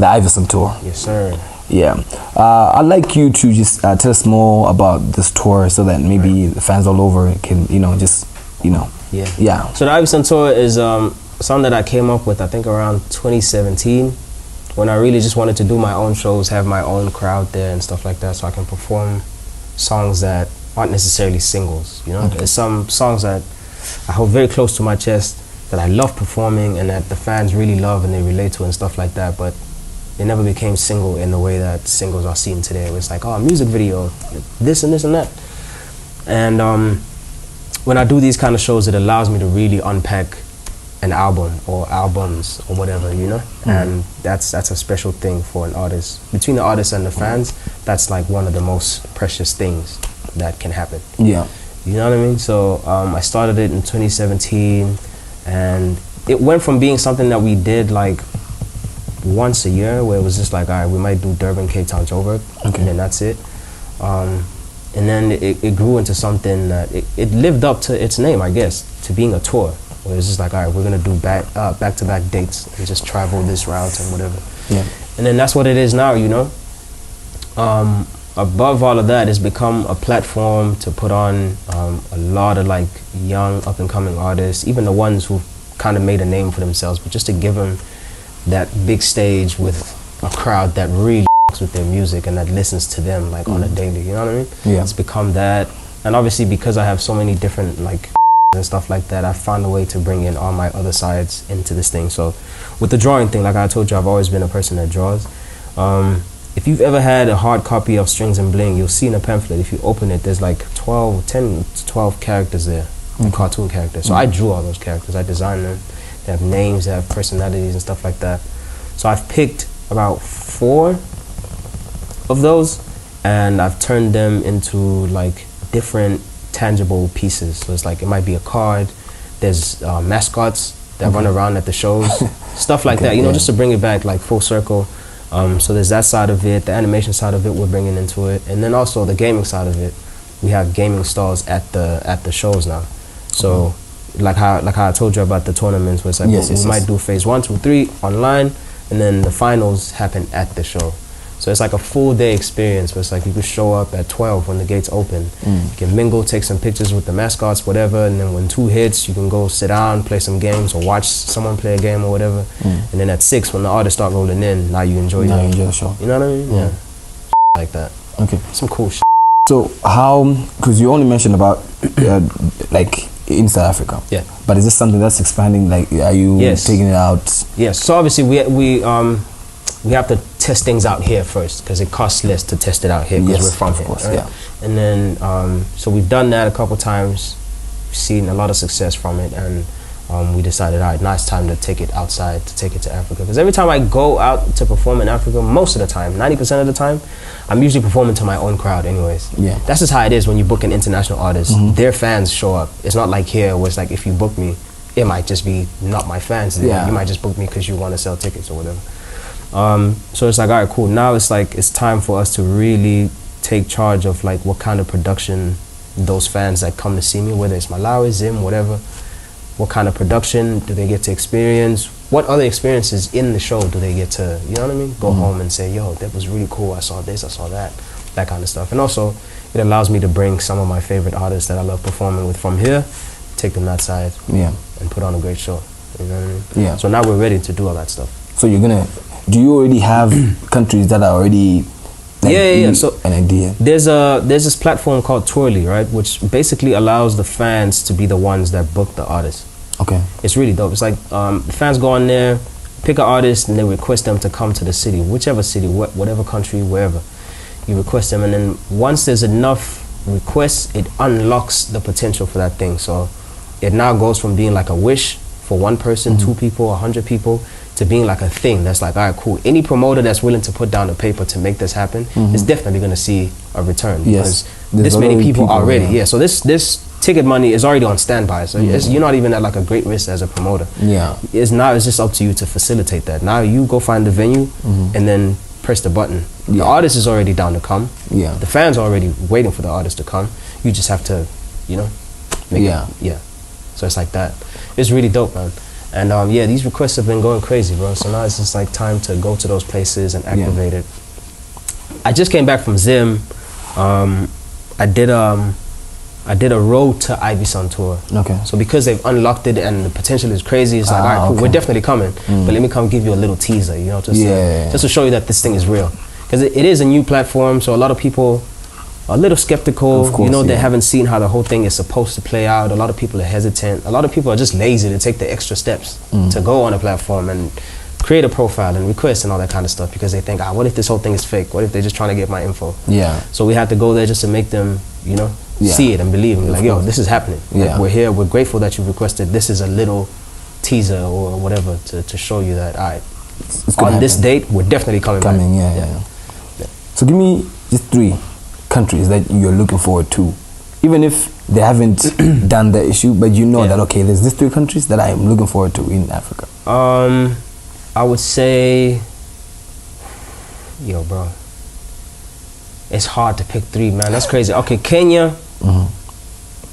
Iverson tour. Yes, sir. Yeah, I'd like you to just tell us more about this tour so that maybe the fans all over can, you know, just, you know. Yeah. So the Iverson tour is something that I came up with, I think, around 2017. when I really just wanted to do my own shows, have my own crowd there and stuff like that, so I can perform songs that aren't necessarily singles. You know, there's some songs that I hold very close to my chest that I love performing and that the fans really love and they relate to and stuff like that, but they never became single in the way that singles are seen today. It's like, oh, music video, this and this and that. And when I do these kind of shows, it allows me to really unpack an album or albums or whatever, you know? And that's a special thing for an artist. Between the artist and the fans, that's like one of the most precious things that can happen. Yeah. You know what I mean? So I started it in 2017, and it went from being something that we did like once a year, where it was just like, all right, we might do Durban, Cape Town, Joburg, and then that's it. And then it grew into something that it lived up to its name, I guess, to being a tour. Where it's just like, all right, we're gonna do back-to-back dates and just travel this route and whatever. Yeah. And then that's what it is now, you know. Above all of that, it's become a platform to put on a lot of like young up-and-coming artists, even the ones who kind of made a name for themselves, but just to give them that big stage with a crowd that really with their music and that listens to them like on a daily, you know what I mean? Yeah. It's become that. And obviously because I have so many different like and stuff like that, I found a way to bring in all my other sides into this thing. So with the drawing thing, like I told you, I've always been a person that draws. If you've ever had a hard copy of Strings and Bling, you'll see in a pamphlet, if you open it, there's like 10 to 12 characters there, cartoon characters. So I drew all those characters, I designed them. They have names, they have personalities and stuff like that. So I've picked about 4 of those, and I've turned them into like different tangible pieces. So it's like, it might be a card, there's mascots that run around at the shows, stuff like that, you know, just to bring it back like full circle. So there's that side of it, the animation side of it we're bringing into it, and then also the gaming side of it. We have gaming stalls at the shows now. So like how I told you about the tournaments, where it's like we might do phase 1, 2, 3 online, and then the finals happen at the show. So it's like a full day experience where it's like you can show up at 12 when the gates open. You can mingle, take some pictures with the mascots, whatever, and then when 2 hits, you can go sit down, play some games, or watch someone play a game or whatever. And then at 6, when the artists start rolling in, now you enjoy the show. You know what I mean? Yeah. Like that. Okay. Some cool shit. So how, because you only mentioned about like in South Africa. Yeah. But is this something that's expanding? Like, are you taking it out? Yes. So obviously we have to test things out here first, because it costs less to test it out here because we're from here. Of course, right? And then so we've done that a couple times, seen a lot of success from it, and we decided, all right, now it's time to take it outside, to take it to Africa. Because every time I go out to perform in Africa, most of the time, 90% of the time, I'm usually performing to my own crowd anyways. Yeah. That's just how it is when you book an international artist. Their fans show up. It's not like here where it's like, if you book me, it might just be not my fans. You might just book me because you want to sell tickets or whatever. So it's like, all right, cool. Now it's like, it's time for us to really take charge of like what kind of production those fans that come to see me, whether it's Malawi, Zim, whatever, what kind of production do they get to experience? What other experiences in the show do they get to, you know what I mean? Go home and say, yo, that was really cool. I saw this, I saw that kind of stuff. And also, it allows me to bring some of my favorite artists that I love performing with from here, take them that side, and put on a great show. You know what I mean? Yeah. So now we're ready to do all that stuff. So you're gonna, do you already have countries that are already like so an idea? There's this platform called Twirly, right, which basically allows the fans to be the ones that book the artist. Okay. It's really dope. It's like the fans go on there, pick an artist, and they request them to come to the city, whichever city, whatever country, wherever. You request them, and then once there's enough requests, it unlocks the potential for that thing. So it now goes from being like a wish for one person, 2 people, 100 people, to being like a thing that's like, all right, cool. Any promoter that's willing to put down the paper to make this happen is definitely going to see a return, because this many people already. So this ticket money is already on standby. So you're not even at like a great risk as a promoter. Now it's just up to you to facilitate that. Now you go find the venue and then press the button. The artist is already down to come. The fans are already waiting for the artist to come. You just have to, you know, make it. So it's like that. It's really dope, man. And these requests have been going crazy, bro. So now it's just like time to go to those places and activate it. I just came back from Zim. I did I did a road to Ivyson tour. Okay. So because they've unlocked it and the potential is crazy, it's like, all right, cool, okay. we're definitely coming. But let me come give you a little teaser, you know, just to show you that this thing is real. Because it is a new platform, so a lot of people are a little skeptical. Of course, you know, they haven't seen how the whole thing is supposed to play out. A lot of people are hesitant. A lot of people are just lazy to take the extra steps to go on a platform and create a profile and request and all that kind of stuff, because they think, what if this whole thing is fake? What if they're just trying to get my info? Yeah. So we had to go there just to make them, you know, see it and believe and be like, yo, this is happening. Like, we're here, we're grateful that you requested. This is a little teaser or whatever to show you that, all right, on this date, we're definitely coming back. Yeah. So give me just 3 countries that you're looking forward to, even if they haven't done the issue, but you know that, okay, there's these 3 countries that I'm looking forward to in Africa. I would say, yo, bro, it's hard to pick 3, man. That's crazy. Okay, Kenya.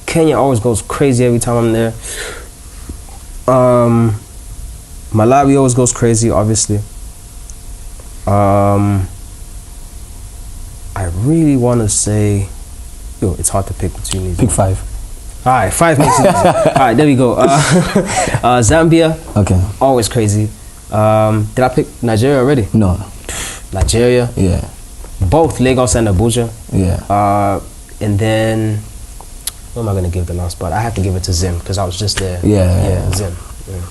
Kenya always goes crazy every time I'm there. Malawi always goes crazy, obviously. I really want to say, yo, it's hard to pick between these. Pick 5. All right, 5 makes it easy. All right, there we go. Zambia. Okay. Always crazy. Did I pick Nigeria already? No. Nigeria. Yeah. Both Lagos and Abuja. Yeah. And then, what am I going to give the last spot? I have to give it to Zim, because I was just there. Yeah. Zim. Yeah.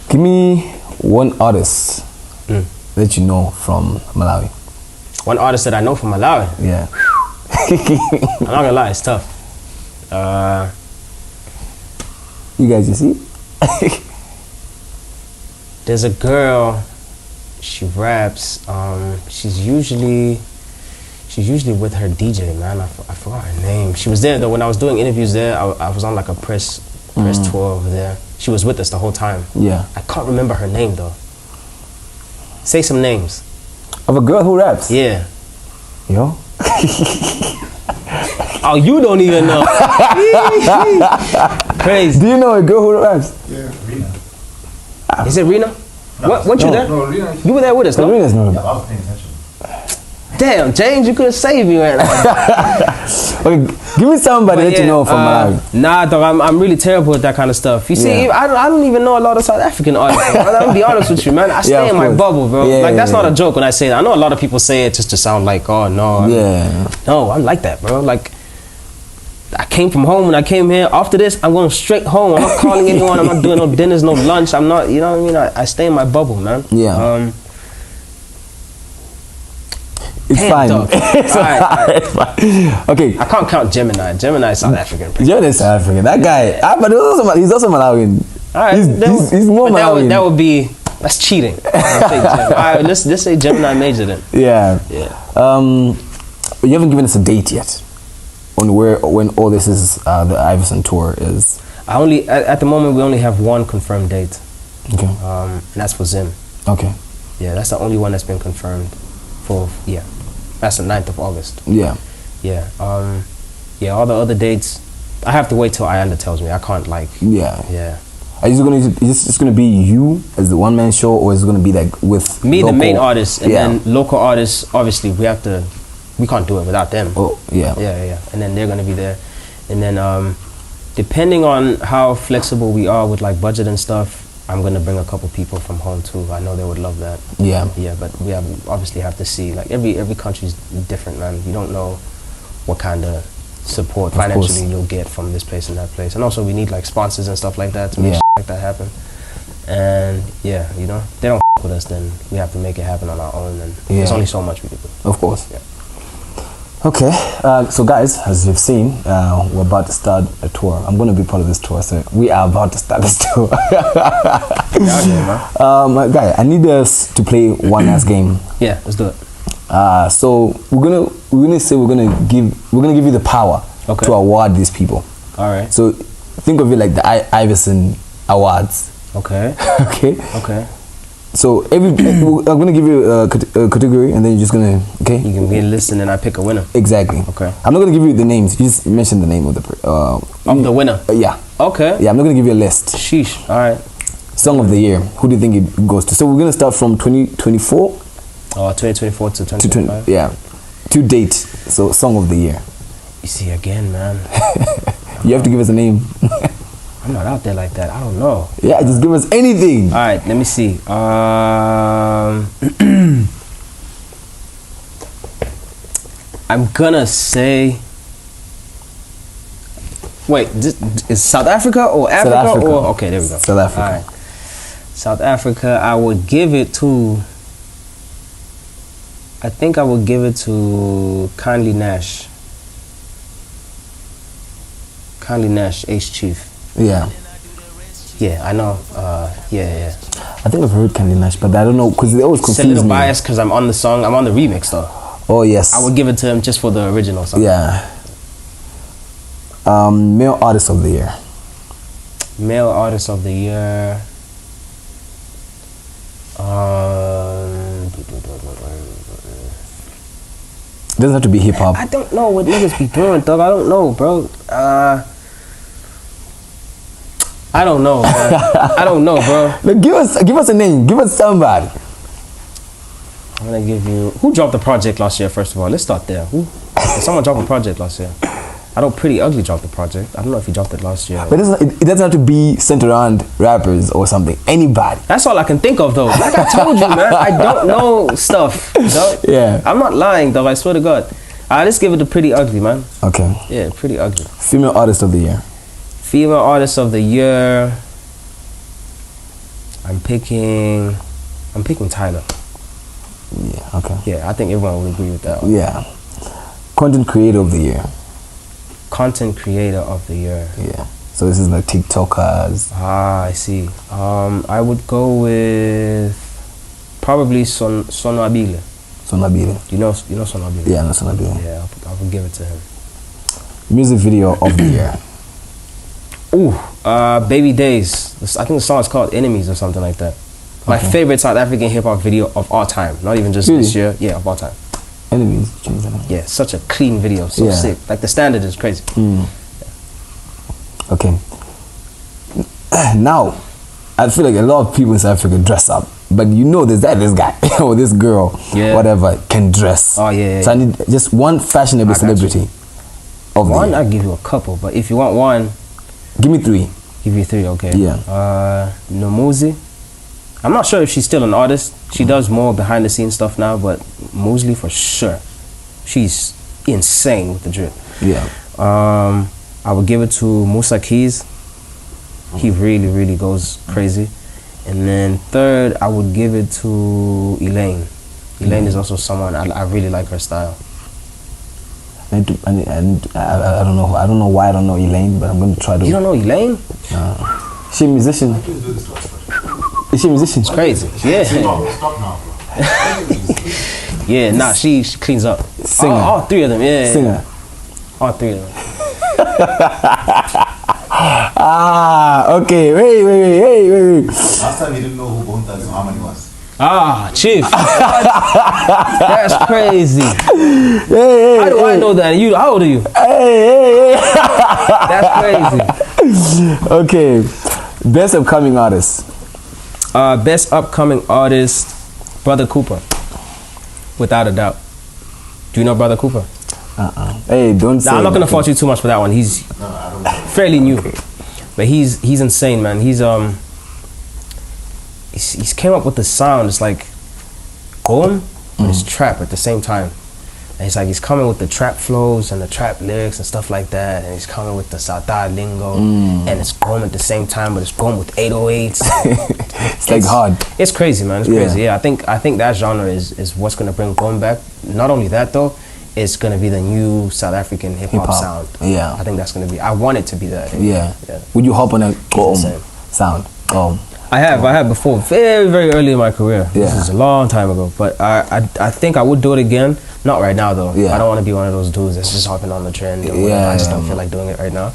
Give me 1 artist that you know from Malawi. 1 artist that I know from Malawi? Yeah. I'm not going to lie, it's tough. You guys, you see? There's a girl, she raps. She's usually with her DJ, man. I forgot her name. She was there though when I was doing interviews there. I was on like a press tour over there. She was with us the whole time. Yeah. I can't remember her name though. Say some names. Of a girl who raps? Yeah. Yo? Oh, you don't even know. Crazy. Do you know a girl who raps? Yeah, Rina. Is it Rina? No. Weren't you there? No, Rina. You were there with us, no? Rina's not. Yeah, I was paying attention. Damn, James, you could have saved me right now. Okay, give me somebody that you know from Malawi. Nah, dog, I'm really terrible at that kind of stuff. You see, I don't even know a lot of South African artists. I'm gonna be honest with you, man. I stay in my bubble, bro. Like, that's not a joke when I say that. I know a lot of people say it just to sound like, oh, no. No, I'm like that, bro. Like, I came from home and I came here. After this, I'm going straight home. I'm not calling anyone. I'm not doing no dinners, no lunch. I'm not, you know what I mean? I stay in my bubble, man. Yeah. It's fine. It's all right. Okay. I can't count Gemini. Gemini is South African. Gemini is South African. That guy, but he's also Malawian. All right. He's more Malawian. That would be, that's cheating. All right, let's say Gemini major then. Yeah. You haven't given us a date yet on when all this is, the Ivyson tour is. At the moment we only have 1 confirmed date. Okay. And that's for Zim. Okay. Yeah, that's the only one that's been confirmed for, that's the 9th of August. Yeah. Yeah. All the other dates, I have to wait till Ayanda tells me. I can't like. Yeah. Yeah. Are you just gonna be you as the one-man show, or is it gonna be like with me, the main artist, and then local artists? Obviously, we can't do it without them. Oh, yeah. Yeah. And then they're gonna be there, and then depending on how flexible we are with like budget and stuff, I'm gonna bring a couple people from home too. I know they would love that. Yeah. Yeah, but we obviously have to see. Like every country's different, man. You don't know what kind of support financially you'll get from this place and that place, and also we need like sponsors and stuff like that to make shit like that happen. And yeah, you know, they don't with us, then we have to make it happen on our own, and there's only so much we can do. Of course. Yeah. Okay, so guys, as you've seen, we're about to start a tour. I'm going to be part of this tour, so we are about to start this tour. Guy, I need us to play one last game. Yeah, let's do it. So we're gonna give you the power to award these people. All right. So think of it like the Ivyson Awards. Okay. Okay. So I'm gonna give you a category, and then you're just gonna You can be a list, and then I pick a winner. Exactly. Okay. I'm not gonna give you the names. You just mention the name of the the winner. Yeah. Okay. Yeah, I'm not gonna give you a list. Sheesh. All right. Song of the year. Who do you think it goes to? So we're gonna start from 2024. 2024 to 2025. Yeah. To date. So song of the year. You see again, man. You have to give us a name. I'm not out there like that. I don't know. Yeah, just give us anything. All right, let me see. I'm gonna say. Wait, is South Africa or Africa? South Africa. Or okay, there we go. South Africa. All right. South Africa. I would give it to. I think I would give it to Kindly Nash. Kindly Nash, Ace Chief. Yeah. Yeah, I know. Yeah. I think I've heard Candy Nash, but I don't know because they always It's a confuse little me. biased because I'm on the song. I'm on the remix though. Oh yes. I would give it to him just for the original song. Yeah. Male artist of the year. Male artist of the year. It doesn't have to be hip hop. I don't know what niggas be doing, dog. I don't know, bro. I don't know, man. I don't know, bro. Look, give us a name. Give us somebody. I'm gonna give you. Who dropped the project last year? First of all, let's start there. Who? Did someone drop a project last year? I know Pretty Ugly dropped the project. I don't know if he dropped it last year. But it doesn't have to be centered around rappers or something. Anybody. That's all I can think of, though. Like I told you, man, I don't know stuff. Dog. Yeah. I'm not lying, though. I swear to God. Let's give it to Pretty Ugly, man. Okay. Yeah, Pretty Ugly. Female artist of the year. Female artist of the year. I'm picking Tyler. Yeah. Okay. Yeah, I think everyone will agree with that one. Yeah. Content creator of the year. Content creator of the year. Yeah. So this is like TikTokers. I see. I would go with probably Sonabile. Sonabile. You know Sonabile? Yeah, no Sonabile. Yeah, I would give it to him. Music video of the year. Ooh, Baby Days. I think the song is called Enemies or something like that. My favorite South African hip hop video of all time. Not even just this year. Yeah, of all time. Enemies. Yeah, such a clean video. So sick. Like the standard is crazy. Okay. Now, I feel like a lot of people in South Africa dress up. But you know this guy or this girl, whatever, can dress. Oh, yeah. So I need just one fashionable celebrity of the One, year. I'll give you a couple. But if you want one, Give me three. give you three, okay. Yeah. Nomuzi. I'm not sure if she's still an artist. She does more behind the scenes stuff now, but Mosley for sure. She's insane with the drip. Yeah. I would give it to Musa Keys. He really, really goes crazy. And then third, I would give it to Elaine. Elaine is also someone I really like her style. I don't know. I don't know why I don't know Elaine, but I'm going to try to. You don't know Elaine? Is she a musician? Is she a musician? It's crazy. Yeah. Stop now, bro. Yeah, nah, she cleans up. Singer. All three of them, yeah. Singer. All three of them. Okay. Wait. Last time you didn't know who Bone Thugs and Harmony was. Chief. That's crazy. Hey, How do I know that? How old are you? Hey. That's crazy. Okay. Best upcoming artist. Best upcoming artist, Brother Cooper. Without a doubt. Do you know Brother Cooper? Hey, don't say. Nah, I'm not gonna fault you too much for that one. He's fairly new, but he's insane, man. He's came up with the sound. It's like boom, but it's trap at the same time. And it's like he's coming with the trap flows and the trap lyrics and stuff like that, and he's coming with the Sata lingo, and it's going at the same time, but it's going with 808s. It's like hard. It's crazy, man. It's crazy. Yeah, I think that genre is what's gonna bring going back. Not only that though, it's gonna be the new South African hip hop sound. Yeah. I think that's gonna be. I want it to be that. Yeah. Would you hop on a sound? I have before, very, very early in my career. Yeah. This is a long time ago, but I think I would do it again. Not right now though. Yeah. I don't want to be one of those dudes that's just hopping on the trend. Or whatever. I just don't feel like doing it right now.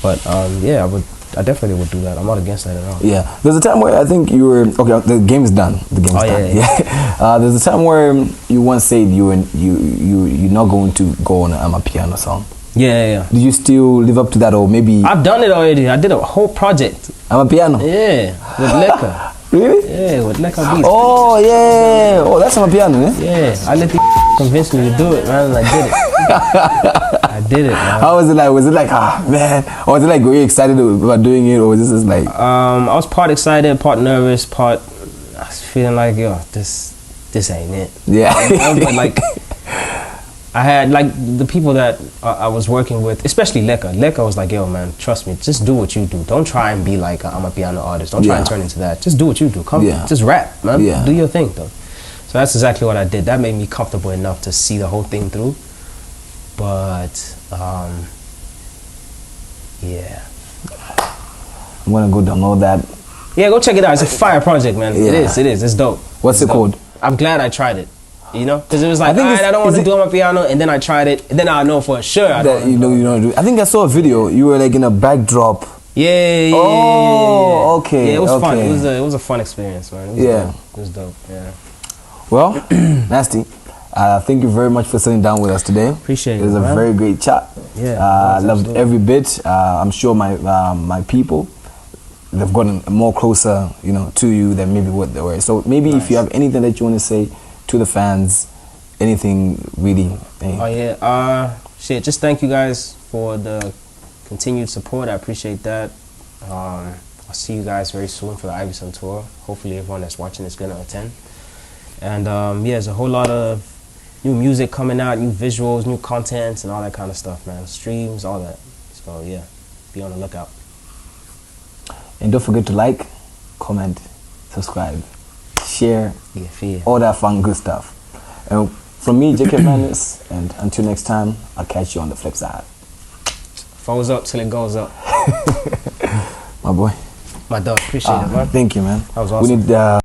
But I definitely would do that. I'm not against that at all. Yeah. There's a time where I think you were the game is done. The game is done. Yeah. There's a time where you once said you're not going to go on a piano song. Yeah. Do you still live up to that, or maybe? I've done it already. I did a whole project. I'm a piano. Yeah, with Leka. Really? Yeah, with Leka Beats. Oh yeah. Oh, that's on my piano, eh? Yeah, I let the convince me to do it, man, and I did it. I did it, man. How was it like? Was it like, man? Or was it like, were you excited about doing it, or was this just like? I was part excited, part nervous, part I was feeling like, yo, this ain't it. Yeah. But like, I had like the people that I was working with, especially Leka. Leka was like, yo, man, trust me, just do what you do. Don't try and be like I'm a piano artist. Don't try and turn into that. Just do what you do. Come, just rap, man. Yeah. Do your thing, though. So that's exactly what I did. That made me comfortable enough to see the whole thing through. But yeah, I'm gonna go download that. yeah, go check it out. It's a fire project, man. Yeah. It is. It's dope. What's It's it called? I'm glad I tried it. You know, because it was like, I think I don't want is to it- do it on my piano, and then I tried it, and then I know for sure I That don't. you don't do. I think I saw a video. You were like in a backdrop. Yeah. Oh, okay, Yeah, it was fun. okay. It was a fun experience, man. It was Yeah. dope. It was dope. Yeah. Well, Nasty, thank you very much for sitting down with us today. Appreciate It was it, a man. very great chat. Yeah, I it was loved absolutely. every bit. I'm sure my people, they've gotten more closer, you know, to you than maybe what they were. So maybe if you have anything that you want to say to the fans, anything really. Oh yeah. Shit. Just thank you guys for the continued support. I appreciate that. I'll see you guys very soon for the Ivyson tour. Hopefully everyone that's watching is gonna attend. And yeah, there's a whole lot of new music coming out, new visuals, new content, and all that kind of stuff, man. Streams, all that. So yeah, be on the lookout. And don't forget to like, comment, subscribe, share, Yeah, fear. all that fun good stuff. And from me, JAAKEV Madness, and until next time, I'll catch you on the flip side. Foes up till it goes up. My boy. My dog, appreciate it, man. Thank you, man. That was We awesome. need